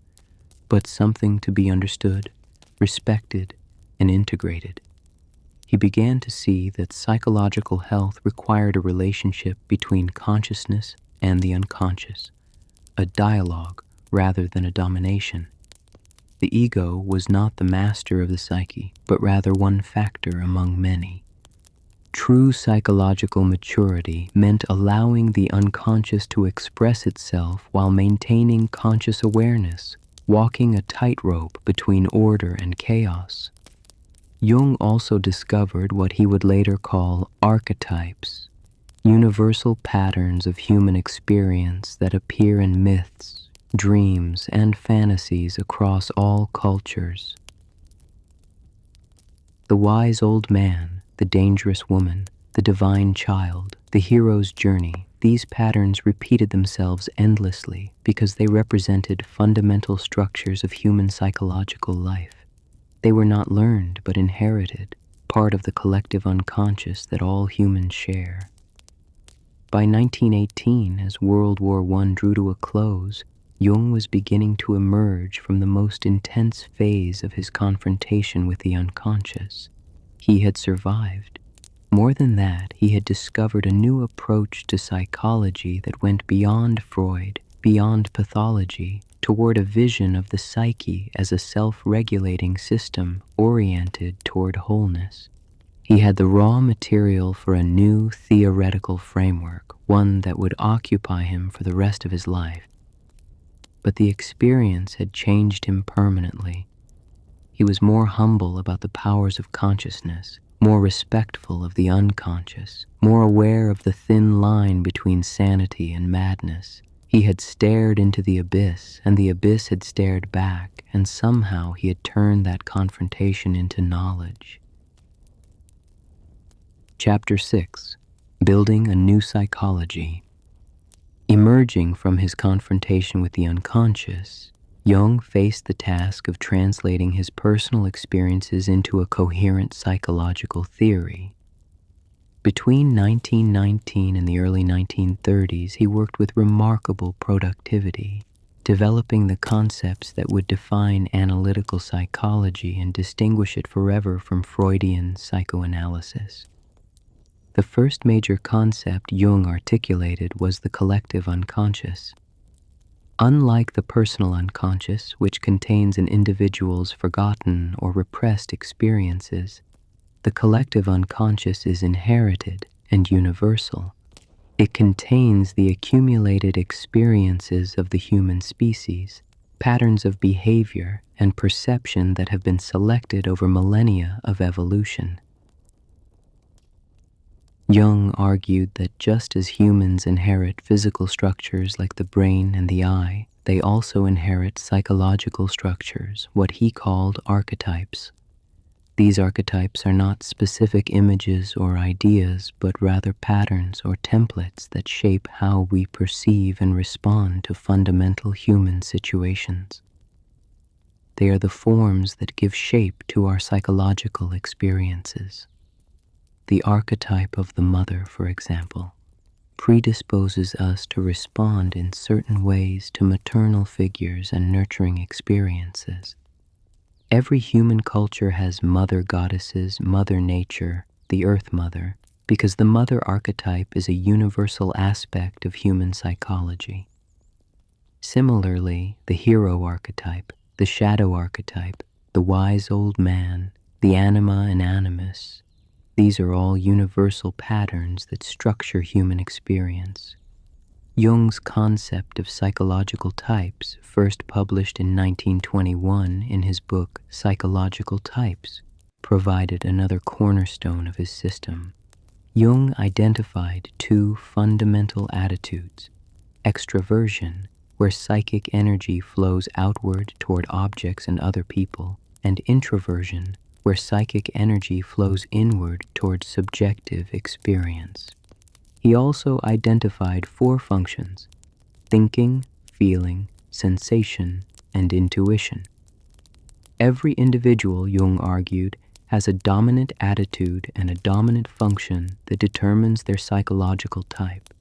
but something to be understood, respected, and integrated. He began to see that psychological health required a relationship between consciousness and the unconscious, a dialogue rather than a domination. The ego was not the master of the psyche, but rather one factor among many. True psychological maturity meant allowing the unconscious to express itself while maintaining conscious awareness, walking a tightrope between order and chaos. Jung also discovered what he would later call archetypes, universal patterns of human experience that appear in myths, dreams, and fantasies across all cultures. The wise old man, the dangerous woman, the divine child, the hero's journey, these patterns repeated themselves endlessly because they represented fundamental structures of human psychological life. They were not learned but inherited, part of the collective unconscious that all humans share. By 1918, as World War I drew to a close, Jung was beginning to emerge from the most intense phase of his confrontation with the unconscious. He had survived. More than that, he had discovered a new approach to psychology that went beyond Freud, beyond pathology, toward a vision of the psyche as a self-regulating system oriented toward wholeness. He had the raw material for a new theoretical framework, one that would occupy him for the rest of his life. But the experience had changed him permanently. He was more humble about the powers of consciousness, more respectful of the unconscious, more aware of the thin line between sanity and madness. He had stared into the abyss, and the abyss had stared back, and somehow he had turned that confrontation into knowledge. Chapter 6. Building a New Psychology. Emerging from his confrontation with the unconscious, Jung faced the task of translating his personal experiences into a coherent psychological theory. Between 1919 and the early 1930s, he worked with remarkable productivity, developing the concepts that would define analytical psychology and distinguish it forever from Freudian psychoanalysis. The first major concept Jung articulated was the collective unconscious. Unlike the personal unconscious, which contains an individual's forgotten or repressed experiences, the collective unconscious is inherited and universal. It contains the accumulated experiences of the human species, patterns of behavior and perception that have been selected over millennia of evolution. Jung argued that just as humans inherit physical structures like the brain and the eye, they also inherit psychological structures, what he called archetypes. These archetypes are not specific images or ideas, but rather patterns or templates that shape how we perceive and respond to fundamental human situations. They are the forms that give shape to our psychological experiences. The archetype of the mother, for example, predisposes us to respond in certain ways to maternal figures and nurturing experiences. Every human culture has mother goddesses, mother nature, the earth mother, because the mother archetype is a universal aspect of human psychology. Similarly, the hero archetype, the shadow archetype, the wise old man, the anima and animus, these are all universal patterns that structure human experience. Jung's concept of psychological types, first published in 1921 in his book Psychological Types, provided another cornerstone of his system. Jung identified two fundamental attitudes: extraversion, where psychic energy flows outward toward objects and other people, and introversion, where psychic energy flows inward towards subjective experience. He also identified four functions: thinking, feeling, sensation, and intuition. Every individual, Jung argued, has a dominant attitude and a dominant function that determines their psychological type.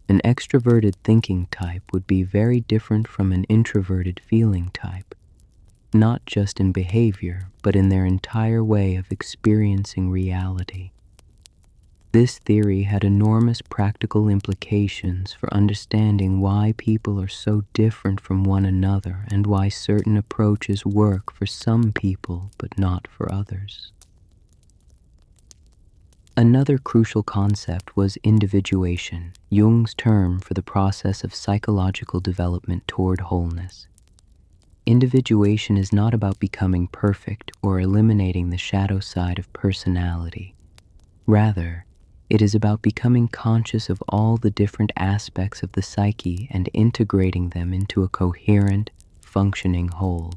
An extroverted thinking type would be very different from an introverted feeling type, not just in behavior, but in their entire way of experiencing reality. This theory had enormous practical implications for understanding why people are so different from one another and why certain approaches work for some people but not for others. Another crucial concept was individuation, Jung's term for the process of psychological development toward wholeness. Individuation is not about becoming perfect or eliminating the shadow side of personality. Rather, It is about becoming conscious of all the different aspects of the psyche and integrating them into a coherent, functioning whole.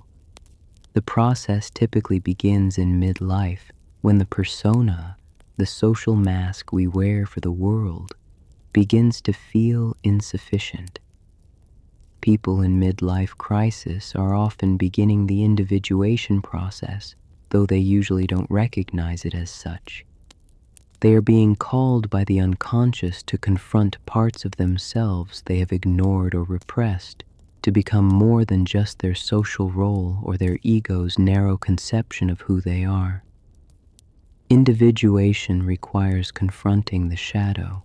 The process typically begins in midlife when the persona, the social mask we wear for the world, begins to feel insufficient. People in midlife crisis are often beginning the individuation process, though they usually don't recognize it as such. They are being called by the unconscious to confront parts of themselves they have ignored or repressed, to become more than just their social role or their ego's narrow conception of who they are. Individuation requires confronting the shadow,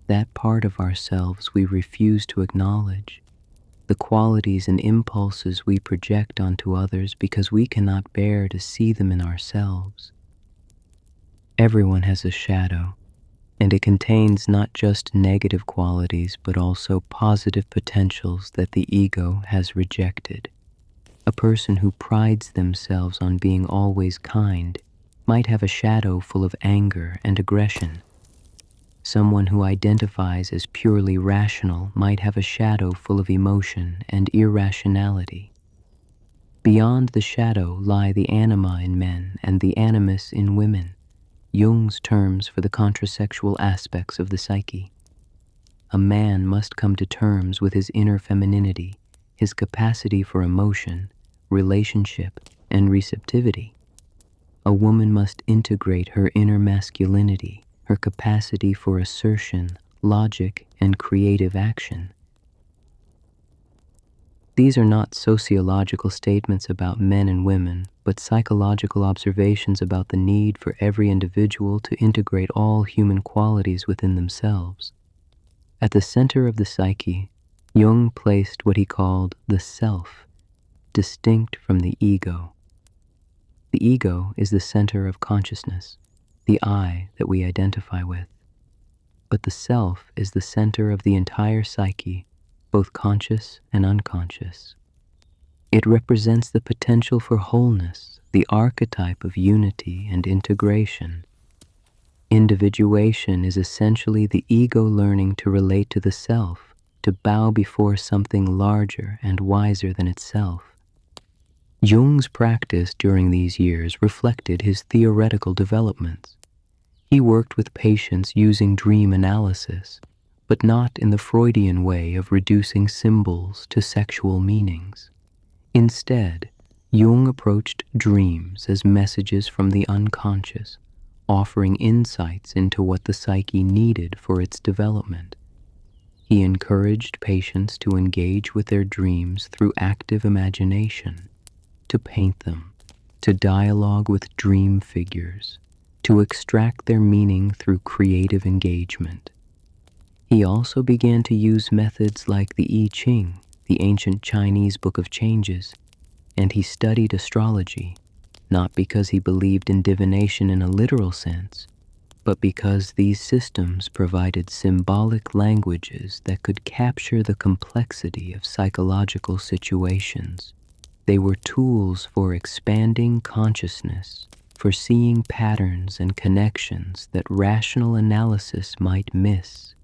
that part of ourselves we refuse to acknowledge, the qualities and impulses we project onto others because we cannot bear to see them in ourselves. Everyone has a shadow, and it contains not just negative qualities but also positive potentials that the ego has rejected. A person who prides themselves on being always kind might have a shadow full of anger and aggression. Someone who identifies as purely rational might have a shadow full of emotion and irrationality. Beyond the shadow lie the anima in men and the animus in women, Jung's terms for the contrasexual aspects of the psyche. A man must come to terms with his inner femininity, his capacity for emotion, relationship, and receptivity. A woman must integrate her inner masculinity, her capacity for assertion, logic, and creative action. These are not sociological statements about men and women, but psychological observations about the need for every individual to integrate all human qualities within themselves. At the center of the psyche, Jung placed what he called the self, distinct from the ego. The ego is the center of consciousness, the I that we identify with. But the self is the center of the entire psyche, both conscious and unconscious. It represents the potential for wholeness, the archetype of unity and integration. Individuation is essentially the ego learning to relate to the self, to bow before something larger and wiser than itself. Jung's practice during these years reflected his theoretical developments. He worked with patients using dream analysis, but not in the Freudian way of reducing symbols to sexual meanings. Instead, Jung approached dreams as messages from the unconscious, offering insights into what the psyche needed for its development. He encouraged patients to engage with their dreams through active imagination, to paint them, to dialogue with dream figures, to extract their meaning through creative engagement. He also began to use methods like the I Ching, the ancient Chinese book of changes, and he studied astrology, not because he believed in divination in a literal sense, but because these systems provided symbolic languages that could capture the complexity of psychological situations. They were tools for expanding consciousness, for seeing patterns and connections that rational analysis might miss.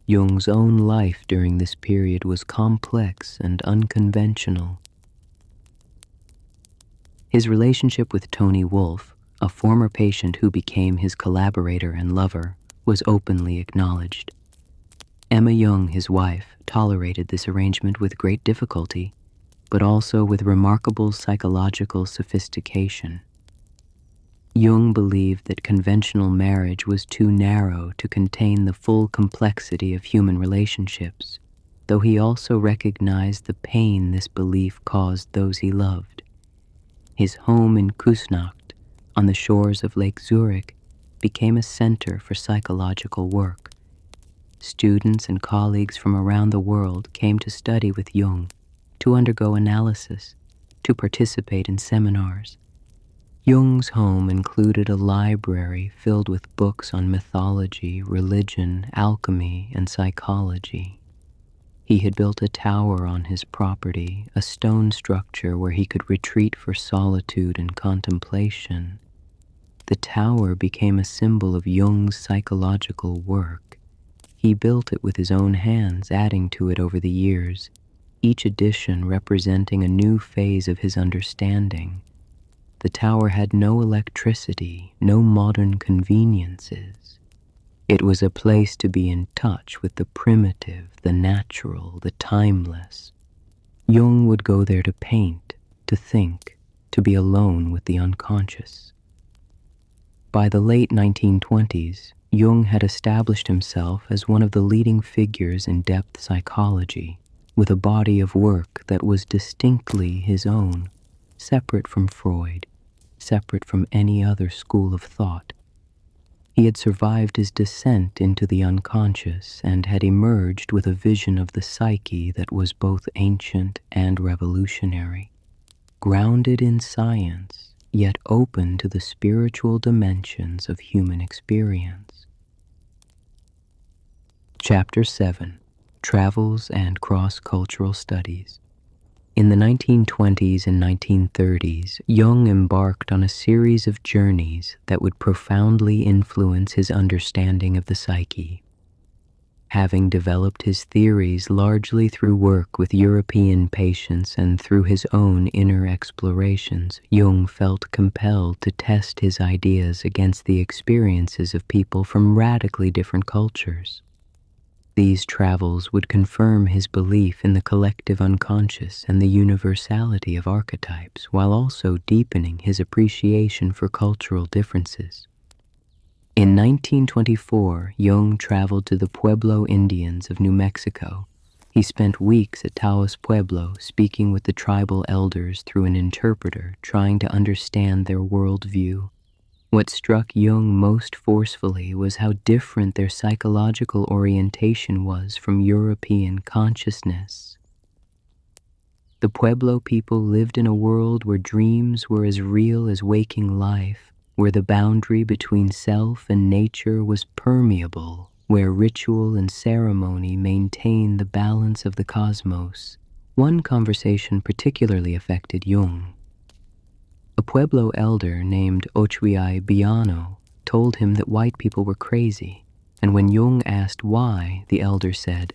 Jung's own life during this period was complex and unconventional. His relationship with Tony Wolff, a former patient who became his collaborator and lover, was openly acknowledged. Emma Jung, his wife, tolerated this arrangement with great difficulty, but also with remarkable psychological sophistication. Jung believed that conventional marriage was too narrow to contain the full complexity of human relationships, though he also recognized the pain this belief caused those he loved. His home in Küsnacht, on the shores of Lake Zurich, became a center for psychological work. Students and colleagues from around the world came to study with Jung, to undergo analysis, to participate in seminars. Jung's home included a library filled with books on mythology, religion, alchemy, and psychology. He had built a tower on his property, a stone structure where he could retreat for solitude and contemplation. The tower became a symbol of Jung's psychological work. He built it with his own hands, adding to it over the years, each edition representing a new phase of his understanding. The tower had no electricity, no modern conveniences. It was a place to be in touch with the primitive, the natural, the timeless. Jung would go there to paint, to think, to be alone with the unconscious. By the late 1920s, Jung had established himself as one of the leading figures in depth psychology, with a body of work that was distinctly his own, separate from Freud, separate from any other school of thought. He had survived his descent into the unconscious and had emerged with a vision of the psyche that was both ancient and revolutionary, grounded in science, yet open to the spiritual dimensions of human experience. Chapter 7. Travels and Cross-Cultural Studies. In the 1920s and 1930s, Jung embarked on a series of journeys that would profoundly influence his understanding of the psyche. Having developed his theories largely through work with European patients and through his own inner explorations, Jung felt compelled to test his ideas against the experiences of people from radically different cultures. These travels would confirm his belief in the collective unconscious and the universality of archetypes, while also deepening his appreciation for cultural differences. In 1924, Jung traveled to the Pueblo Indians of New Mexico. He spent weeks at Taos Pueblo speaking with the tribal elders through an interpreter, trying to understand their worldview. What struck Jung most forcefully was how different their psychological orientation was from European consciousness. The Pueblo people lived in a world where dreams were as real as waking life, where the boundary between self and nature was permeable, where ritual and ceremony maintained the balance of the cosmos. One conversation particularly affected Jung. A Pueblo elder named Ochwiai Biano told him that white people were crazy, and when Jung asked why, the elder said,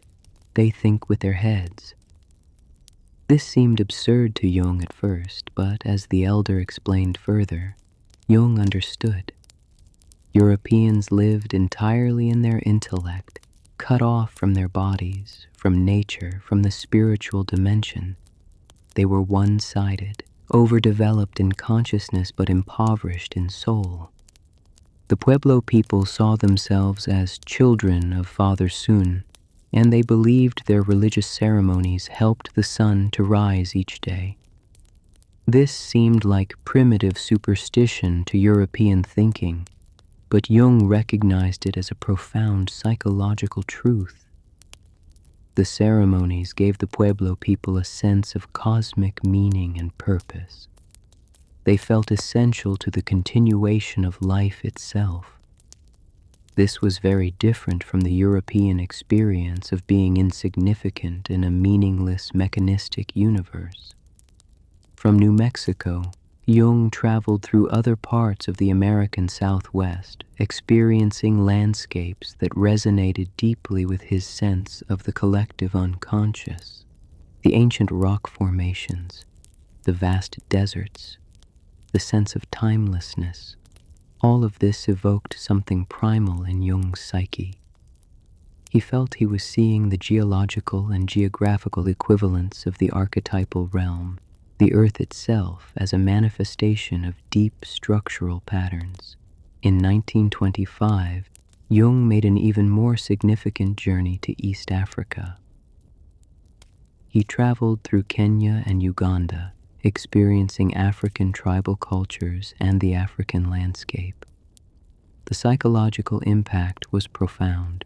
"They think with their heads." This seemed absurd to Jung at first, but as the elder explained further, Jung understood. Europeans lived entirely in their intellect, cut off from their bodies, from nature, from the spiritual dimension. They were one-sided, overdeveloped in consciousness but impoverished in soul. The Pueblo people saw themselves as children of Father Sun, and they believed their religious ceremonies helped the sun to rise each day. This seemed like primitive superstition to European thinking, but Jung recognized it as a profound psychological truth. The ceremonies gave the Pueblo people a sense of cosmic meaning and purpose. They felt essential to the continuation of life itself. This was very different from the European experience of being insignificant in a meaningless mechanistic universe. From New Mexico, Jung traveled through other parts of the American Southwest, experiencing landscapes that resonated deeply with his sense of the collective unconscious. The ancient rock formations, the vast deserts, the sense of timelessness, all of this evoked something primal in Jung's psyche. He felt he was seeing the geological and geographical equivalents of the archetypal realm, the earth itself as a manifestation of deep structural patterns. In 1925, Jung made an even more significant journey to East Africa. He traveled through Kenya and Uganda, experiencing African tribal cultures and the African landscape. The psychological impact was profound.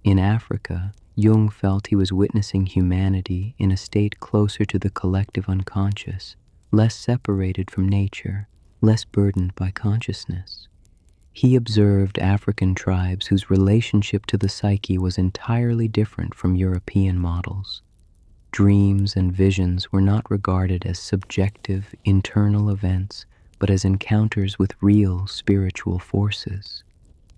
In Africa, Jung felt he was witnessing humanity in a state closer to the collective unconscious, less separated from nature, less burdened by consciousness. He observed African tribes whose relationship to the psyche was entirely different from European models. Dreams and visions were not regarded as subjective, internal events, but as encounters with real spiritual forces.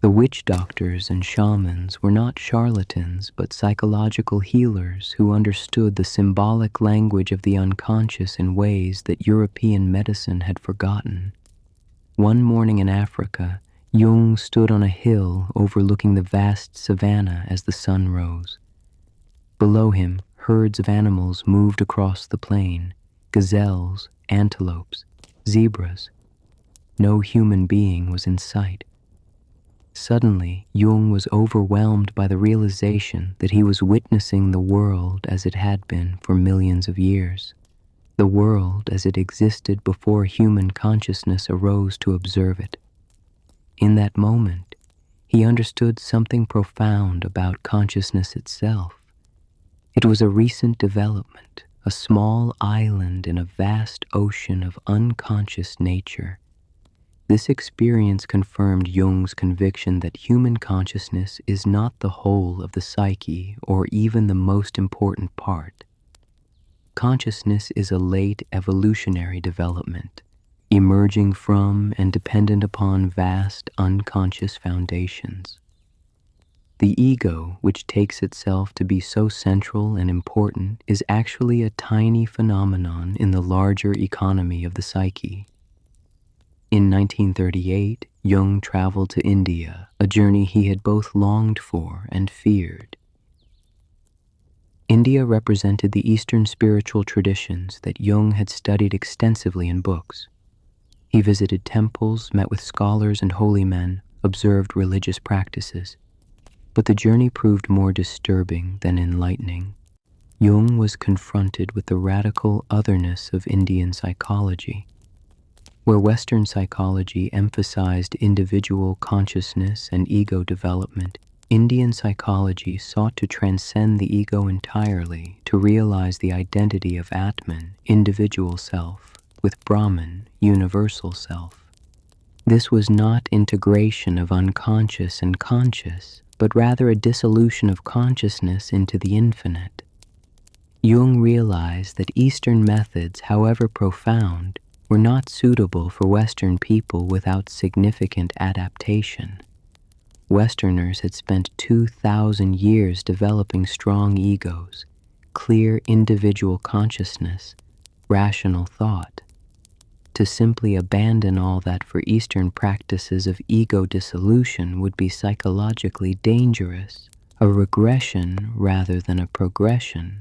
The witch doctors and shamans were not charlatans, but psychological healers who understood the symbolic language of the unconscious in ways that European medicine had forgotten. One morning in Africa, Jung stood on a hill overlooking the vast savanna as the sun rose. Below him, herds of animals moved across the plain: gazelles, antelopes, zebras. No human being was in sight. Suddenly, Jung was overwhelmed by the realization that he was witnessing the world as it had been for millions of years, the world as it existed before human consciousness arose to observe it. In that moment, he understood something profound about consciousness itself. It was a recent development, a small island in a vast ocean of unconscious nature. This experience confirmed Jung's conviction that human consciousness is not the whole of the psyche or even the most important part. Consciousness is a late evolutionary development, emerging from and dependent upon vast unconscious foundations. The ego, which takes itself to be so central and important, is actually a tiny phenomenon in the larger economy of the psyche. In 1938, Jung traveled to India, a journey he had both longed for and feared. India represented the Eastern spiritual traditions that Jung had studied extensively in books. He visited temples, met with scholars and holy men, observed religious practices. But the journey proved more disturbing than enlightening. Jung was confronted with the radical otherness of Indian psychology. Where Western psychology emphasized individual consciousness and ego development, Indian psychology sought to transcend the ego entirely to realize the identity of Atman, individual self, with Brahman, universal self. This was not integration of unconscious and conscious, but rather a dissolution of consciousness into the infinite. Jung realized that Eastern methods, however profound, were not suitable for Western people without significant adaptation. Westerners had spent 2,000 years developing strong egos, clear individual consciousness, rational thought. To simply abandon all that for Eastern practices of ego dissolution would be psychologically dangerous, a regression rather than a progression.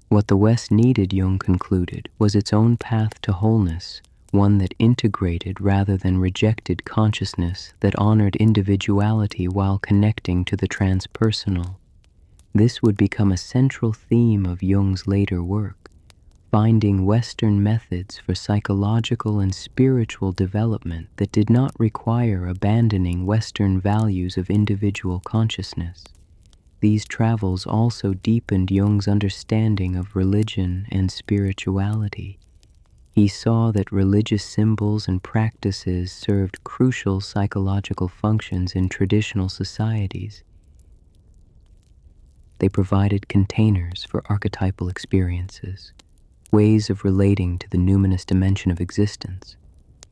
What the West needed, Jung concluded, was its own path to wholeness, one that integrated rather than rejected consciousness, that honored individuality while connecting to the transpersonal. This would become a central theme of Jung's later work, finding Western methods for psychological and spiritual development that did not require abandoning Western values of individual consciousness. These travels also deepened Jung's understanding of religion and spirituality. He saw that religious symbols and practices served crucial psychological functions in traditional societies. They provided containers for archetypal experiences, ways of relating to the numinous dimension of existence,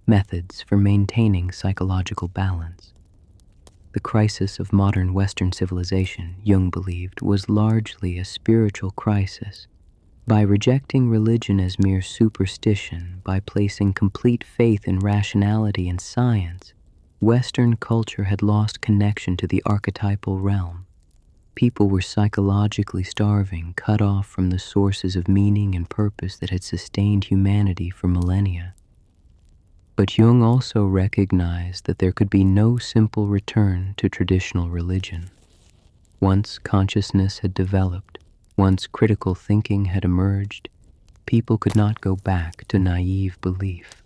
methods for maintaining psychological balance. The crisis of modern Western civilization, Jung believed, was largely a spiritual crisis. By rejecting religion as mere superstition, by placing complete faith in rationality and science, Western culture had lost connection to the archetypal realm. People were psychologically starving, cut off from the sources of meaning and purpose that had sustained humanity for millennia. But Jung also recognized that there could be no simple return to traditional religion. Once consciousness had developed, once critical thinking had emerged, people could not go back to naive belief.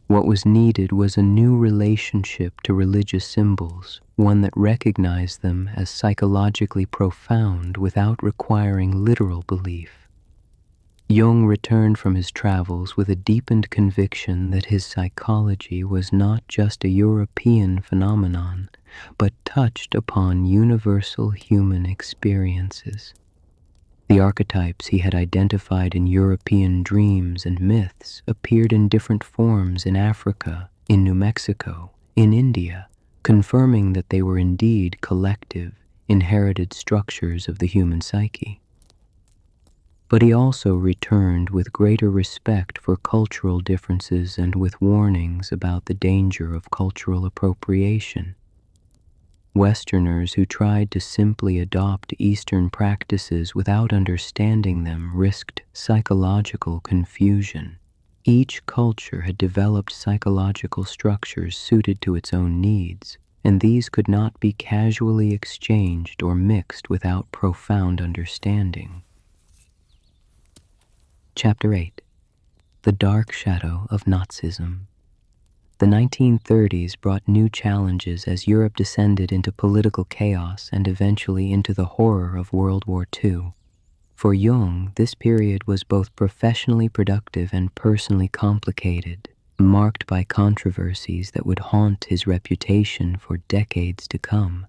What was needed was a new relationship to religious symbols, one that recognized them as psychologically profound without requiring literal belief. Jung returned from his travels with a deepened conviction that his psychology was not just a European phenomenon, but touched upon universal human experiences. The archetypes he had identified in European dreams and myths appeared in different forms in Africa, in New Mexico, in India, confirming that they were indeed collective, inherited structures of the human psyche. But he also returned with greater respect for cultural differences and with warnings about the danger of cultural appropriation. Westerners who tried to simply adopt Eastern practices without understanding them risked psychological confusion. Each culture had developed psychological structures suited to its own needs, and these could not be casually exchanged or mixed without profound understanding. Chapter 8. The Dark Shadow of Nazism. The 1930s brought new challenges as Europe descended into political chaos and eventually into the horror of World War II. For Jung, this period was both professionally productive and personally complicated, marked by controversies that would haunt his reputation for decades to come.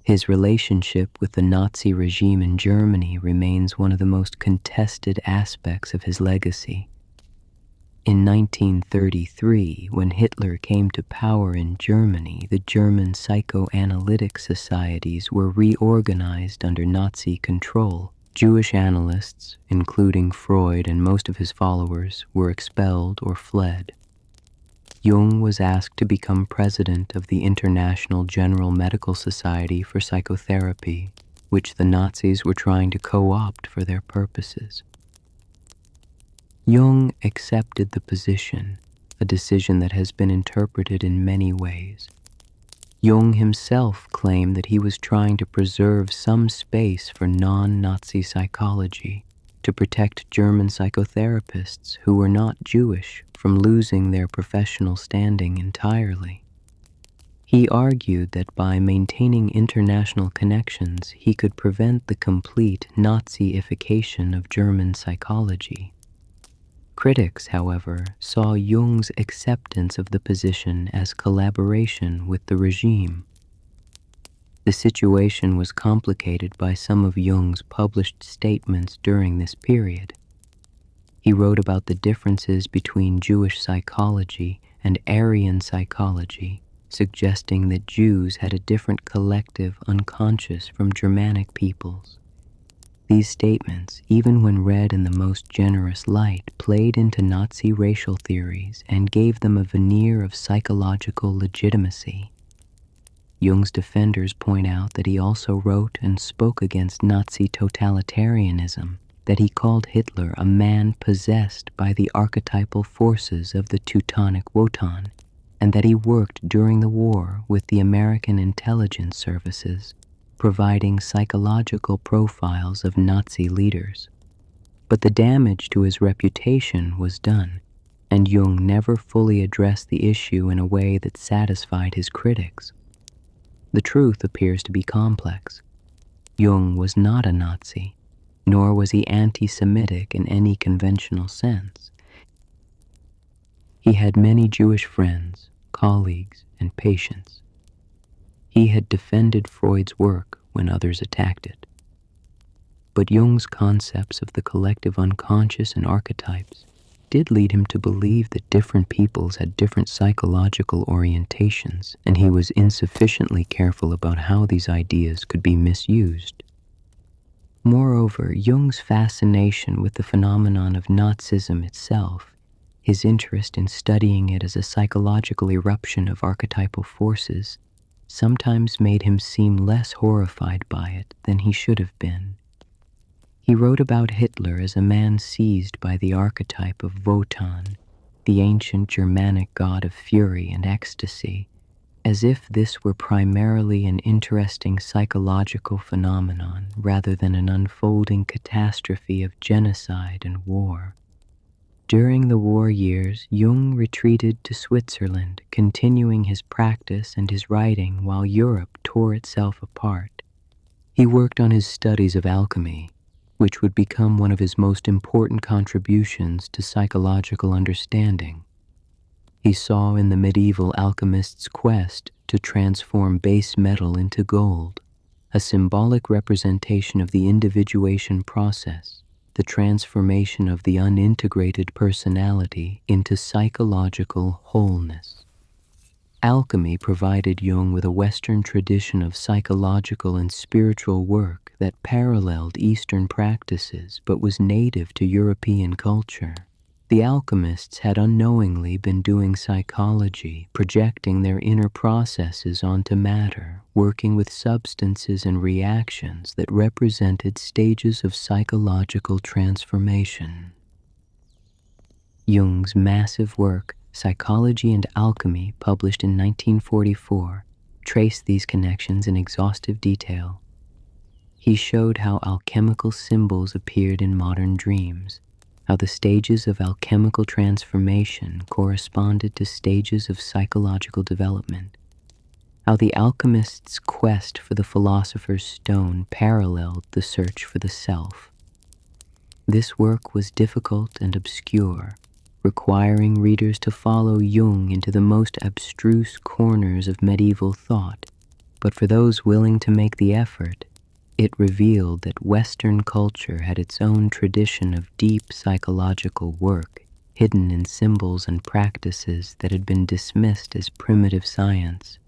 His relationship with the Nazi regime in Germany remains one of the most contested aspects of his legacy. In 1933, when Hitler came to power in Germany, the German psychoanalytic societies were reorganized under Nazi control. Jewish analysts, including Freud and most of his followers, were expelled or fled. Jung was asked to become president of the International General Medical Society for Psychotherapy, which the Nazis were trying to co-opt for their purposes. Jung accepted the position, a decision that has been interpreted in many ways. Jung himself claimed that he was trying to preserve some space for non-Nazi psychology, to protect German psychotherapists who were not Jewish from losing their professional standing entirely. He argued that by maintaining international connections, he could prevent the complete Naziification of German psychology. Critics, however, saw Jung's acceptance of the position as collaboration with the regime. The situation was complicated by some of Jung's published statements during this period. He wrote about the differences between Jewish psychology and Aryan psychology, suggesting that Jews had a different collective unconscious from Germanic peoples. These statements, even when read in the most generous light, played into Nazi racial theories and gave them a veneer of psychological legitimacy. Jung's defenders point out that he also wrote and spoke against Nazi totalitarianism, that he called Hitler a man possessed by the archetypal forces of the Teutonic Wotan, and that he worked during the war with the American intelligence services, providing psychological profiles of Nazi leaders. But the damage to his reputation was done, and Jung never fully addressed the issue in a way that satisfied his critics. The truth appears to be complex. Jung was not a Nazi, nor was he anti-Semitic in any conventional sense. He had many Jewish friends, colleagues, and patients. He had defended Freud's work when others attacked it. But Jung's concepts of the collective unconscious and archetypes did lead him to believe that different peoples had different psychological orientations, and he was insufficiently careful about how these ideas could be misused. Moreover, Jung's fascination with the phenomenon of Nazism itself, his interest in studying it as a psychological eruption of archetypal forces, sometimes made him seem less horrified by it than he should have been. He wrote about Hitler as a man seized by the archetype of Wotan, the ancient Germanic god of fury and ecstasy, as if this were primarily an interesting psychological phenomenon rather than an unfolding catastrophe of genocide and war. During the war years, Jung retreated to Switzerland, continuing his practice and his writing while Europe tore itself apart. He worked on his studies of alchemy, which would become one of his most important contributions to psychological understanding. He saw in the medieval alchemist's quest to transform base metal into gold, a symbolic representation of the individuation process, the transformation of the unintegrated personality into psychological wholeness. Alchemy provided Jung with a Western tradition of psychological and spiritual work that paralleled Eastern practices but was native to European culture. The alchemists had unknowingly been doing psychology, projecting their inner processes onto matter, working with substances and reactions that represented stages of psychological transformation. Jung's massive work, Psychology and Alchemy, published in 1944, traced these connections in exhaustive detail. He showed how alchemical symbols appeared in modern dreams, how the stages of alchemical transformation corresponded to stages of psychological development, how the alchemist's quest for the philosopher's stone paralleled the search for the self. This work was difficult and obscure, requiring readers to follow Jung into the most abstruse corners of medieval thought, but for those willing to make the effort, it revealed that Western culture had its own tradition of deep psychological work, hidden in symbols and practices that had been dismissed as primitive science.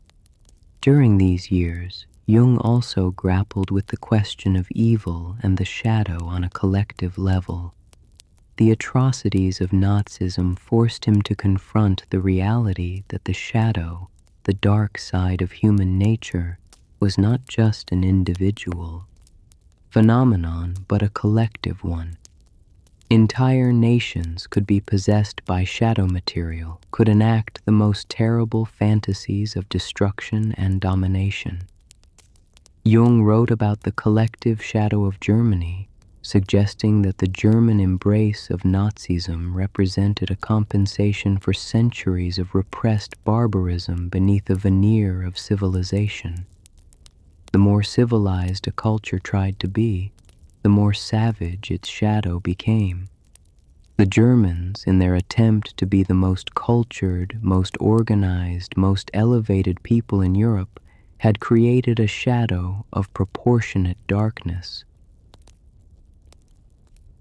During these years, Jung also grappled with the question of evil and the shadow on a collective level. The atrocities of Nazism forced him to confront the reality that the shadow, the dark side of human nature, was not just an individual phenomenon, but a collective one. Entire nations could be possessed by shadow material, could enact the most terrible fantasies of destruction and domination. Jung wrote about the collective shadow of Germany, suggesting that the German embrace of Nazism represented a compensation for centuries of repressed barbarism beneath a veneer of civilization. The more civilized a culture tried to be, the more savage its shadow became. The Germans, in their attempt to be the most cultured, most organized, most elevated people in Europe, had created a shadow of proportionate darkness.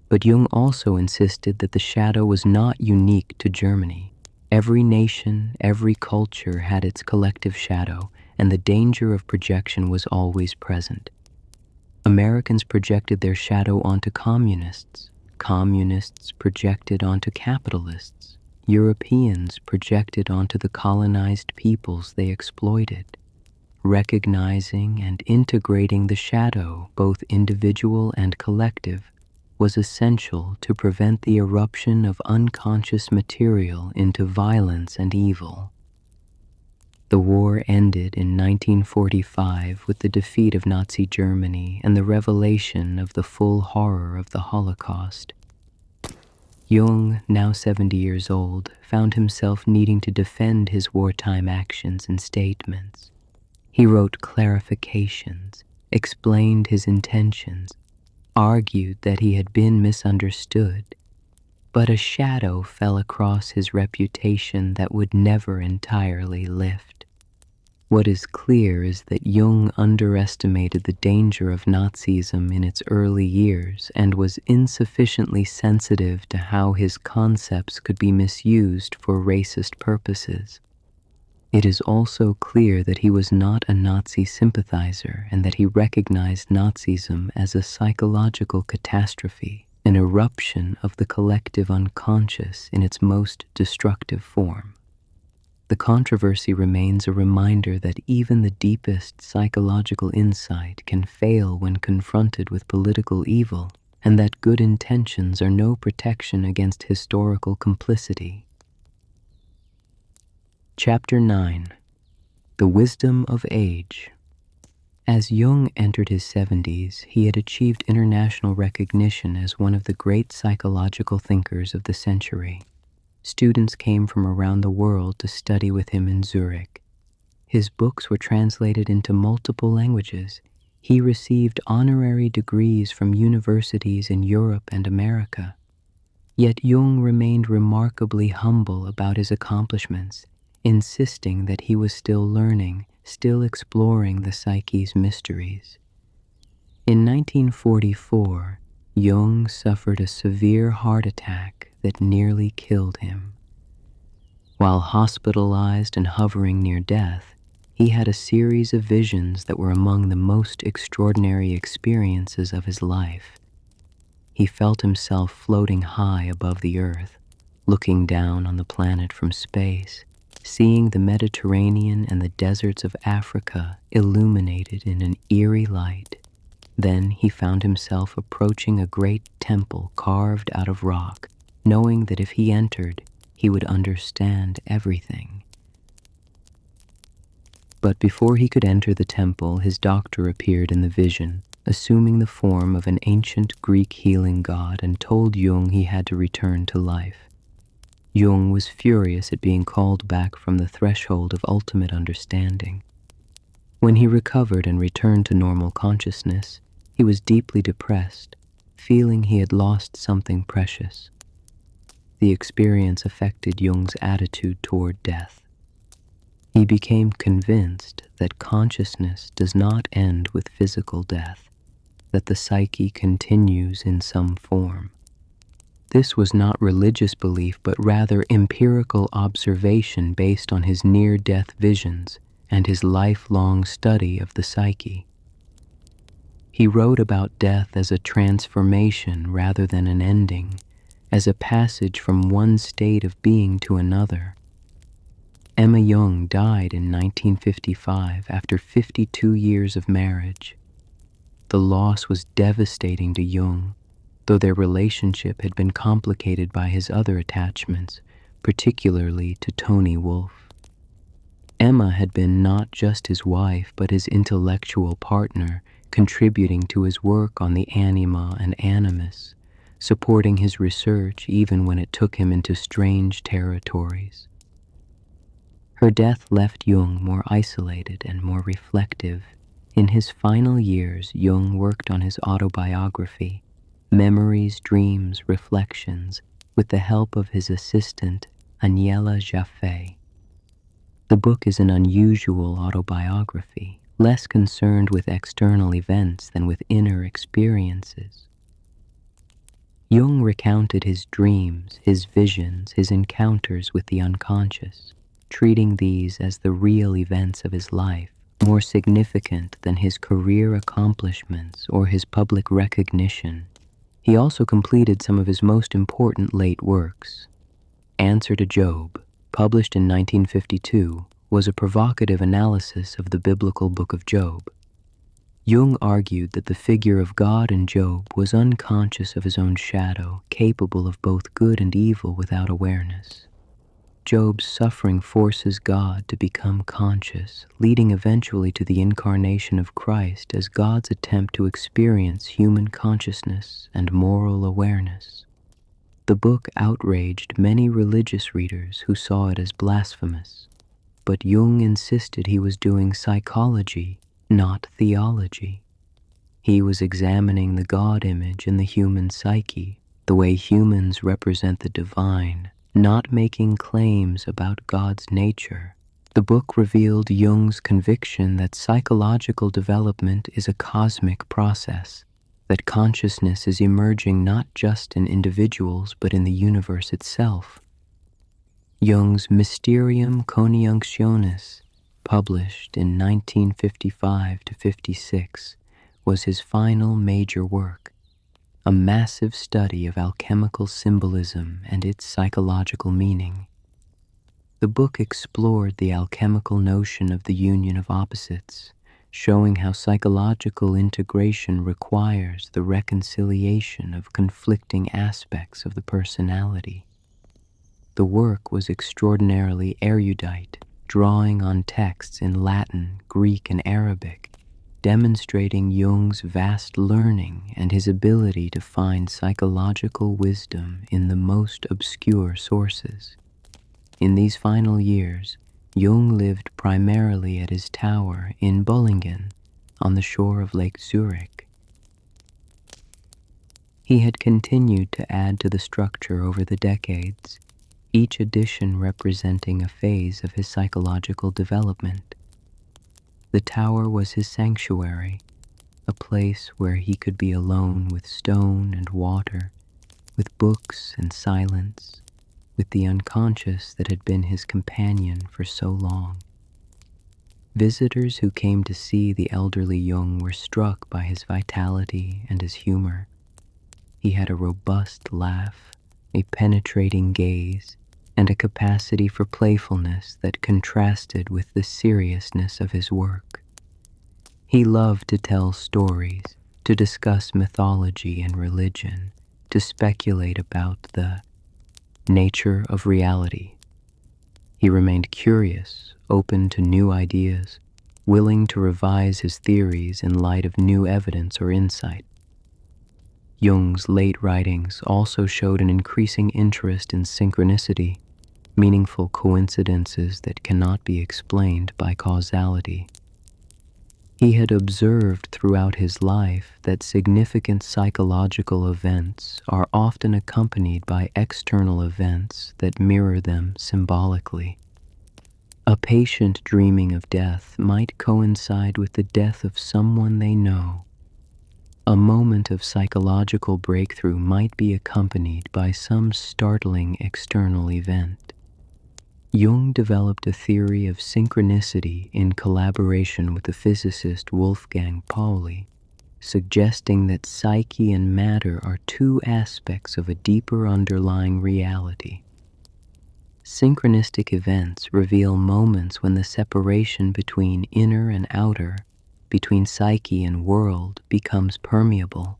But Jung also insisted that the shadow was not unique to Germany. Every nation, every culture had its collective shadow, and the danger of projection was always present. Americans projected their shadow onto communists. Communists projected onto capitalists. Europeans projected onto the colonized peoples they exploited. Recognizing and integrating the shadow, both individual and collective, was essential to prevent the eruption of unconscious material into violence and evil. The war ended in 1945 with the defeat of Nazi Germany and the revelation of the full horror of the Holocaust. Jung, now 70 years old, found himself needing to defend his wartime actions and statements. He wrote clarifications, explained his intentions, argued that he had been misunderstood, but a shadow fell across his reputation that would never entirely lift. What is clear is that Jung underestimated the danger of Nazism in its early years and was insufficiently sensitive to how his concepts could be misused for racist purposes. It is also clear that he was not a Nazi sympathizer and that he recognized Nazism as a psychological catastrophe, an eruption of the collective unconscious in its most destructive form. The controversy remains a reminder that even the deepest psychological insight can fail when confronted with political evil, and that good intentions are no protection against historical complicity. Chapter 9. The Wisdom of Age. As Jung entered his 70s, he had achieved international recognition as one of the great psychological thinkers of the century. Students came from around the world to study with him in Zurich. His books were translated into multiple languages. He received honorary degrees from universities in Europe and America. Yet Jung remained remarkably humble about his accomplishments, insisting that he was still learning, still exploring the psyche's mysteries. In 1944, Jung suffered a severe heart attack that nearly killed him. While hospitalized and hovering near death, he had a series of visions that were among the most extraordinary experiences of his life. He felt himself floating high above the earth, looking down on the planet from space, seeing the Mediterranean and the deserts of Africa illuminated in an eerie light. Then he found himself approaching a great temple carved out of rock, knowing that if he entered, he would understand everything. But before he could enter the temple, his doctor appeared in the vision, assuming the form of an ancient Greek healing god, and told Jung he had to return to life. Jung was furious at being called back from the threshold of ultimate understanding. When he recovered and returned to normal consciousness, he was deeply depressed, feeling he had lost something precious. The experience affected Jung's attitude toward death. He became convinced that consciousness does not end with physical death, that the psyche continues in some form. This was not religious belief, but rather empirical observation based on his near-death visions and his lifelong study of the psyche. He wrote about death as a transformation rather than an ending, as a passage from one state of being to another. Emma Jung died in 1955 after 52 years of marriage. The loss was devastating to Jung, though their relationship had been complicated by his other attachments, particularly to Tony Wolff. Emma had been not just his wife, but his intellectual partner, contributing to his work on the anima and animus, supporting his research even when it took him into strange territories. Her death left Jung more isolated and more reflective. In his final years, Jung worked on his autobiography, Memories, Dreams, Reflections, with the help of his assistant, Agnella Jaffe. The book is an unusual autobiography, less concerned with external events than with inner experiences. Jung recounted his dreams, his visions, his encounters with the unconscious, treating these as the real events of his life, more significant than his career accomplishments or his public recognition. He also completed some of his most important late works. Answer to Job, published in 1952, was a provocative analysis of the biblical book of Job. Jung argued that the figure of God in Job was unconscious of his own shadow, capable of both good and evil without awareness. Job's suffering forces God to become conscious, leading eventually to the incarnation of Christ as God's attempt to experience human consciousness and moral awareness. The book outraged many religious readers who saw it as blasphemous, but Jung insisted he was doing psychology, not theology. He was examining the God image in the human psyche, the way humans represent the divine, not making claims about God's nature. The book revealed Jung's conviction that psychological development is a cosmic process, that consciousness is emerging not just in individuals but in the universe itself. Jung's Mysterium Coniunctionis, published in 1955-56, was his final major work, a massive study of alchemical symbolism and its psychological meaning. The book explored the alchemical notion of the union of opposites, showing how psychological integration requires the reconciliation of conflicting aspects of the personality. The work was extraordinarily erudite, drawing on texts in Latin, Greek, and Arabic, demonstrating Jung's vast learning and his ability to find psychological wisdom in the most obscure sources. In these final years, Jung lived primarily at his tower in Bullingen, on the shore of Lake Zurich. He had continued to add to the structure over the decades, each edition representing a phase of his psychological development. The tower was his sanctuary, a place where he could be alone with stone and water, with books and silence, with the unconscious that had been his companion for so long. Visitors who came to see the elderly Jung were struck by his vitality and his humor. He had a robust laugh, a penetrating gaze, and a capacity for playfulness that contrasted with the seriousness of his work. He loved to tell stories, to discuss mythology and religion, to speculate about the nature of reality. He remained curious, open to new ideas, willing to revise his theories in light of new evidence or insight. Jung's late writings also showed an increasing interest in synchronicity, meaningful coincidences that cannot be explained by causality. He had observed throughout his life that significant psychological events are often accompanied by external events that mirror them symbolically. A patient dreaming of death might coincide with the death of someone they know. A moment of psychological breakthrough might be accompanied by some startling external event. Jung developed a theory of synchronicity in collaboration with the physicist Wolfgang Pauli, suggesting that psyche and matter are two aspects of a deeper underlying reality. Synchronistic events reveal moments when the separation between inner and outer, between psyche and world, becomes permeable.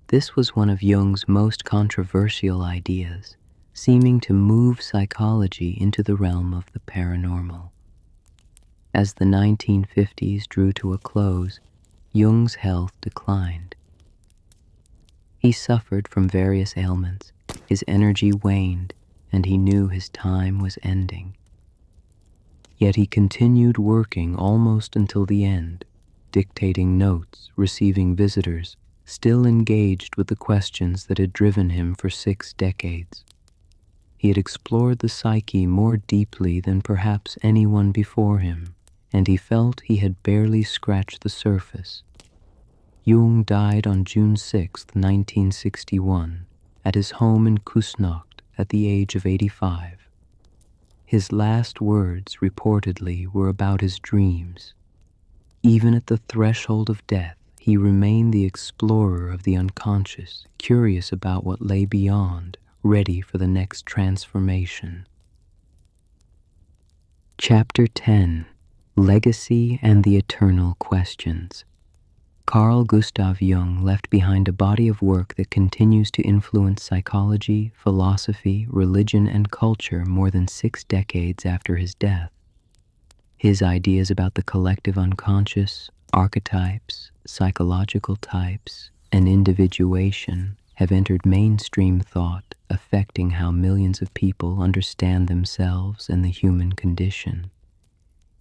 This was one of Jung's most controversial ideas, seeming to move psychology into the realm of the paranormal. As the 1950s drew to a close, Jung's health declined. He suffered from various ailments, his energy waned, and he knew his time was ending. Yet he continued working almost until the end, dictating notes, receiving visitors, still engaged with the questions that had driven him for 6 decades. He had explored the psyche more deeply than perhaps anyone before him, and he felt he had barely scratched the surface. Jung died on June 6, 1961, at his home in Küsnacht at the age of 85. His last words, reportedly, were about his dreams. Even at the threshold of death, he remained the explorer of the unconscious, curious about what lay beyond, ready for the next transformation. Chapter 10: Legacy and the Eternal Questions. Carl Gustav Jung left behind a body of work that continues to influence psychology, philosophy, religion, and culture more than 6 decades after his death. His ideas about the collective unconscious, archetypes, psychological types, and individuation have entered mainstream thought, affecting how millions of people understand themselves and the human condition.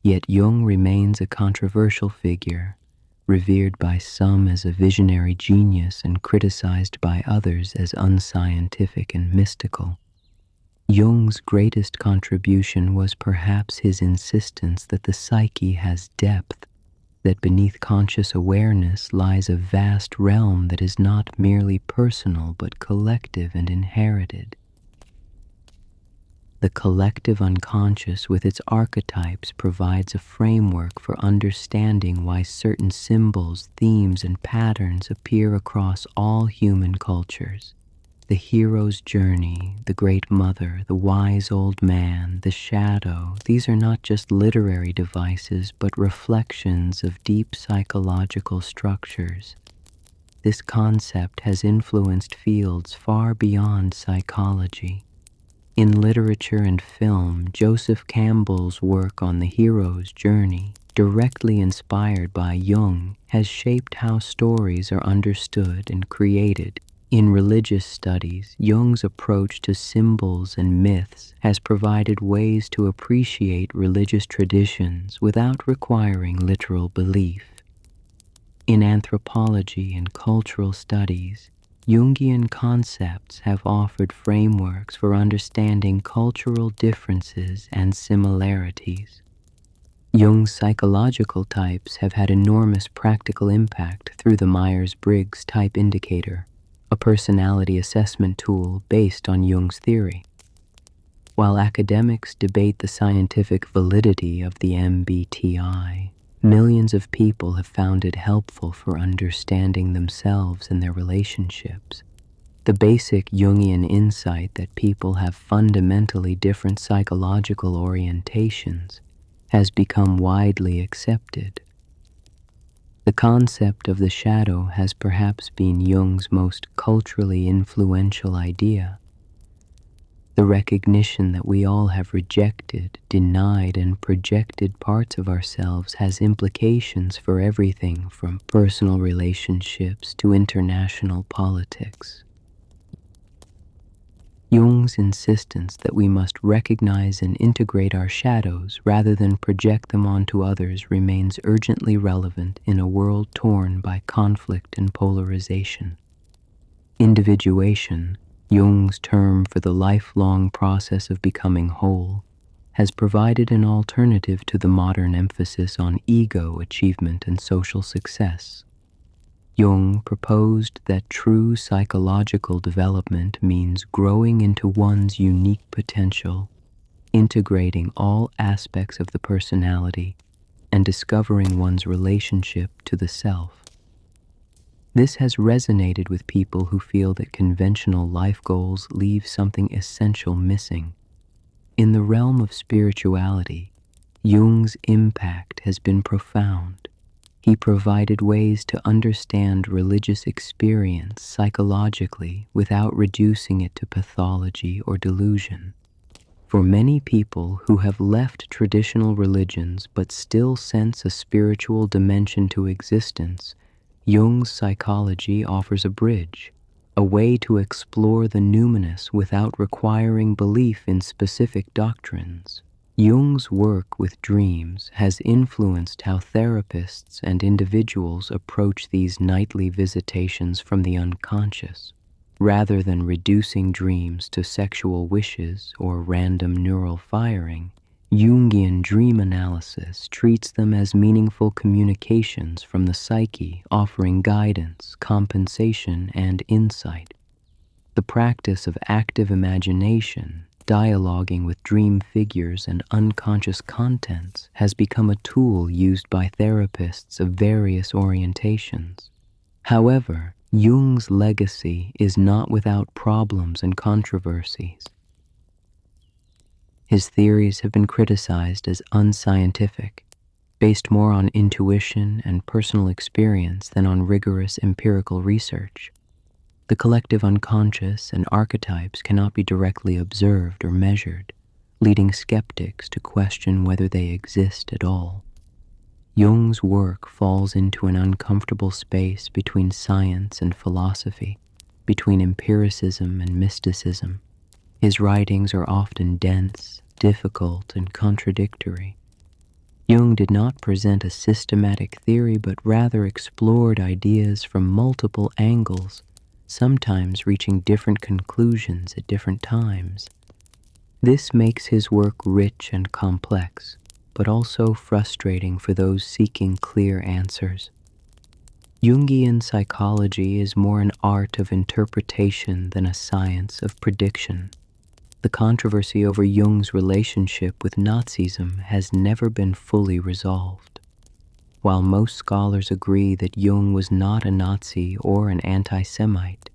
Yet Jung remains a controversial figure, revered by some as a visionary genius and criticized by others as unscientific and mystical. Jung's greatest contribution was perhaps his insistence that the psyche has depth, that beneath conscious awareness lies a vast realm that is not merely personal but collective and inherited. The collective unconscious with its archetypes provides a framework for understanding why certain symbols, themes, and patterns appear across all human cultures. The hero's journey, the great mother, the wise old man, the shadow, these are not just literary devices but reflections of deep psychological structures. This concept has influenced fields far beyond psychology. In literature and film, Joseph Campbell's work on the hero's journey, directly inspired by Jung, has shaped how stories are understood and created. In religious studies, Jung's approach to symbols and myths has provided ways to appreciate religious traditions without requiring literal belief. In anthropology and cultural studies, Jungian concepts have offered frameworks for understanding cultural differences and similarities. Jung's psychological types have had enormous practical impact through the Myers-Briggs Type Indicator, a personality assessment tool based on Jung's theory. While academics debate the scientific validity of the MBTI, millions of people have found it helpful for understanding themselves and their relationships. The basic Jungian insight that people have fundamentally different psychological orientations has become widely accepted. The concept of the shadow has perhaps been Jung's most culturally influential idea. The recognition that we all have rejected, denied, and projected parts of ourselves has implications for everything from personal relationships to international politics. Jung's insistence that we must recognize and integrate our shadows rather than project them onto others remains urgently relevant in a world torn by conflict and polarization. Individuation, Jung's term for the lifelong process of becoming whole, has provided an alternative to the modern emphasis on ego achievement and social success. Jung proposed that true psychological development means growing into one's unique potential, integrating all aspects of the personality, and discovering one's relationship to the self. This has resonated with people who feel that conventional life goals leave something essential missing. In the realm of spirituality, Jung's impact has been profound. He provided ways to understand religious experience psychologically without reducing it to pathology or delusion. For many people who have left traditional religions but still sense a spiritual dimension to existence, Jung's psychology offers a bridge, a way to explore the numinous without requiring belief in specific doctrines. Jung's work with dreams has influenced how therapists and individuals approach these nightly visitations from the unconscious. Rather than reducing dreams to sexual wishes or random neural firing, Jungian dream analysis treats them as meaningful communications from the psyche, offering guidance, compensation, and insight. The practice of active imagination, dialoguing with dream figures and unconscious contents, has become a tool used by therapists of various orientations. However, Jung's legacy is not without problems and controversies. His theories have been criticized as unscientific, based more on intuition and personal experience than on rigorous empirical research. The collective unconscious and archetypes cannot be directly observed or measured, leading skeptics to question whether they exist at all. Jung's work falls into an uncomfortable space between science and philosophy, between empiricism and mysticism. His writings are often dense, difficult, and contradictory. Jung did not present a systematic theory, but rather explored ideas from multiple angles, sometimes reaching different conclusions at different times. This makes his work rich and complex, but also frustrating for those seeking clear answers. Jungian psychology is more an art of interpretation than a science of prediction. The controversy over Jung's relationship with Nazism has never been fully resolved. While most scholars agree that Jung was not a Nazi or an anti-Semite,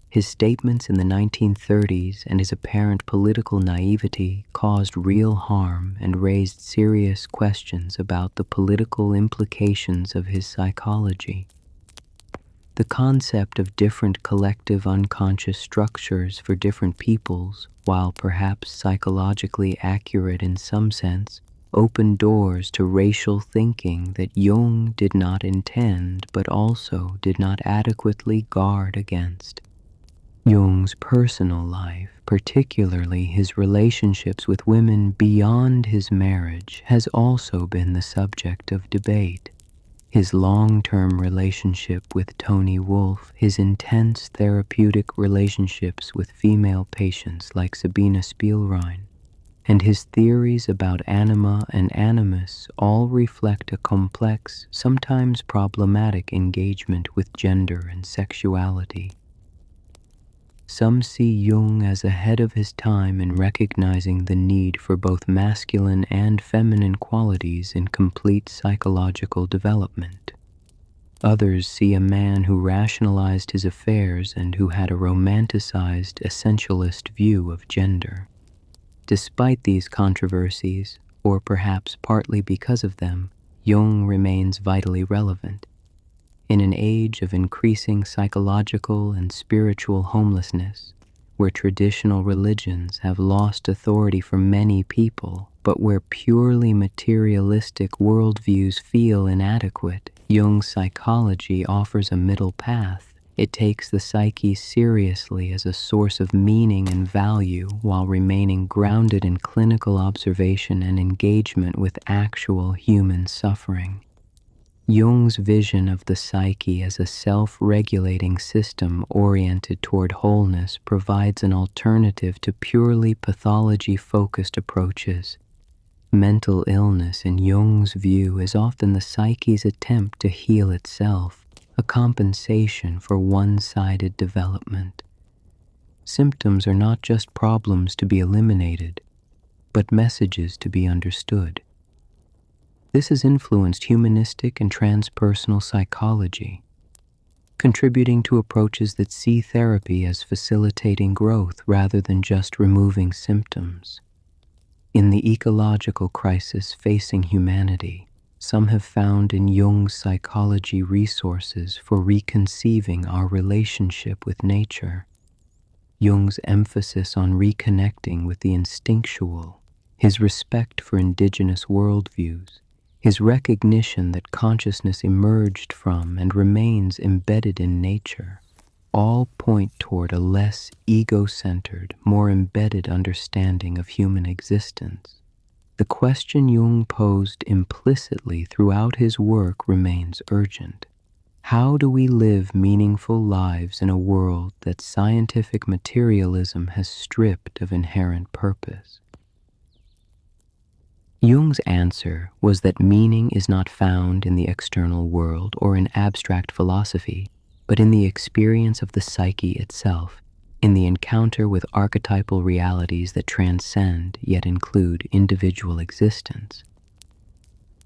his statements in the 1930s and his apparent political naivety caused real harm and raised serious questions about the political implications of his psychology. The concept of different collective unconscious structures for different peoples, while perhaps psychologically accurate in some sense, opened doors to racial thinking that Jung did not intend but also did not adequately guard against. Jung's personal life, particularly his relationships with women beyond his marriage, has also been the subject of debate. His long-term relationship with Toni Wolff, his intense therapeutic relationships with female patients like Sabina Spielrein, and his theories about anima and animus all reflect a complex, sometimes problematic engagement with gender and sexuality. Some see Jung as ahead of his time in recognizing the need for both masculine and feminine qualities in complete psychological development. Others see a man who rationalized his affairs and who had a romanticized, essentialist view of gender. Despite these controversies, or perhaps partly because of them, Jung remains vitally relevant. In an age of increasing psychological and spiritual homelessness, where traditional religions have lost authority for many people, but where purely materialistic worldviews feel inadequate, Jung's psychology offers a middle path. It takes the psyche seriously as a source of meaning and value while remaining grounded in clinical observation and engagement with actual human suffering. Jung's vision of the psyche as a self-regulating system oriented toward wholeness provides an alternative to purely pathology-focused approaches. Mental illness, in Jung's view, is often the psyche's attempt to heal itself, a compensation for one-sided development. Symptoms are not just problems to be eliminated, but messages to be understood. This has influenced humanistic and transpersonal psychology, contributing to approaches that see therapy as facilitating growth rather than just removing symptoms. In the ecological crisis facing humanity, some have found in Jung's psychology resources for reconceiving our relationship with nature. Jung's emphasis on reconnecting with the instinctual, his respect for indigenous worldviews, his recognition that consciousness emerged from and remains embedded in nature, all point toward a less ego-centered, more embedded understanding of human existence. The question Jung posed implicitly throughout his work remains urgent. How do we live meaningful lives in a world that scientific materialism has stripped of inherent purpose? Jung's answer was that meaning is not found in the external world or in abstract philosophy, but in the experience of the psyche itself, in the encounter with archetypal realities that transcend yet include individual existence.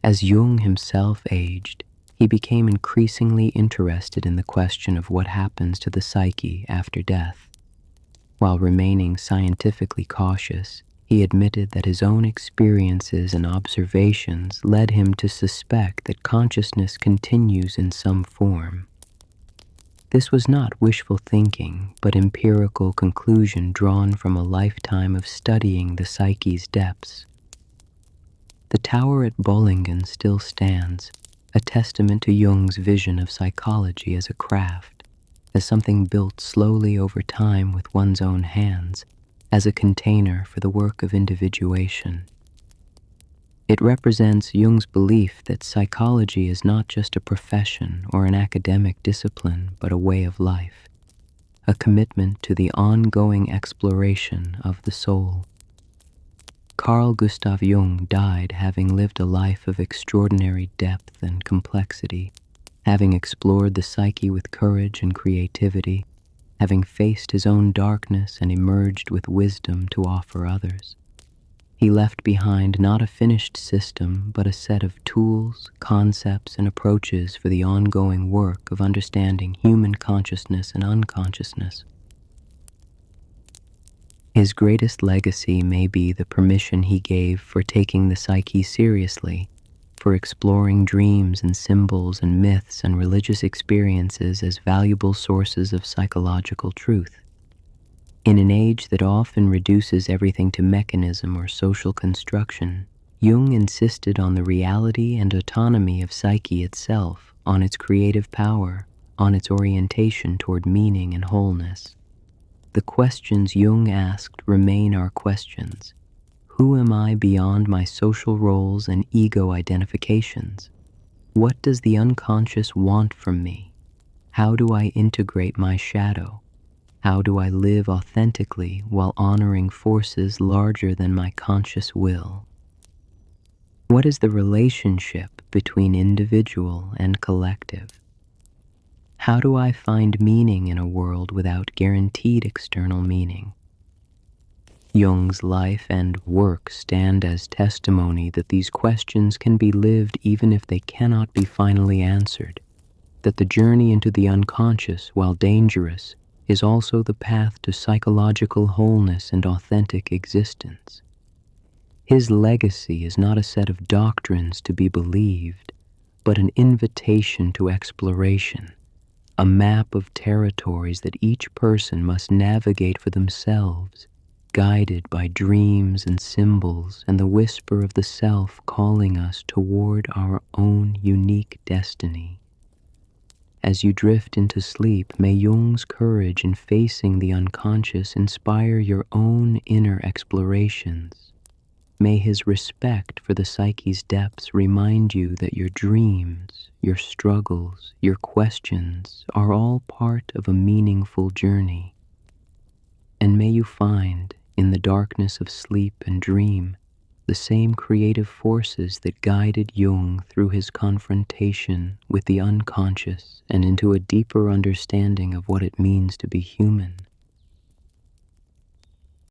As Jung himself aged, he became increasingly interested in the question of what happens to the psyche after death. While remaining scientifically cautious, he admitted that his own experiences and observations led him to suspect that consciousness continues in some form. This was not wishful thinking, but empirical conclusion drawn from a lifetime of studying the psyche's depths. The tower at Bollingen still stands, a testament to Jung's vision of psychology as a craft, as something built slowly over time with one's own hands, as a container for the work of individuation. It represents Jung's belief that psychology is not just a profession or an academic discipline, but a way of life, a commitment to the ongoing exploration of the soul. Carl Gustav Jung died having lived a life of extraordinary depth and complexity, having explored the psyche with courage and creativity, having faced his own darkness and emerged with wisdom to offer others. He left behind not a finished system, but a set of tools, concepts, and approaches for the ongoing work of understanding human consciousness and unconsciousness. His greatest legacy may be the permission he gave for taking the psyche seriously, for exploring dreams and symbols and myths and religious experiences as valuable sources of psychological truth. In an age that often reduces everything to mechanism or social construction, Jung insisted on the reality and autonomy of psyche itself, on its creative power, on its orientation toward meaning and wholeness. The questions Jung asked remain our questions. Who am I beyond my social roles and ego identifications? What does the unconscious want from me? How do I integrate my shadow? How do I live authentically while honoring forces larger than my conscious will? What is the relationship between individual and collective? How do I find meaning in a world without guaranteed external meaning? Jung's life and work stand as testimony that these questions can be lived even if they cannot be finally answered, that the journey into the unconscious, while dangerous, is also the path to psychological wholeness and authentic existence. His legacy is not a set of doctrines to be believed, but an invitation to exploration, a map of territories that each person must navigate for themselves, guided by dreams and symbols and the whisper of the self calling us toward our own unique destiny. As you drift into sleep, may Jung's courage in facing the unconscious inspire your own inner explorations. May his respect for the psyche's depths remind you that your dreams, your struggles, your questions are all part of a meaningful journey. And may you find, in the darkness of sleep and dream, the same creative forces that guided Jung through his confrontation with the unconscious and into a deeper understanding of what it means to be human.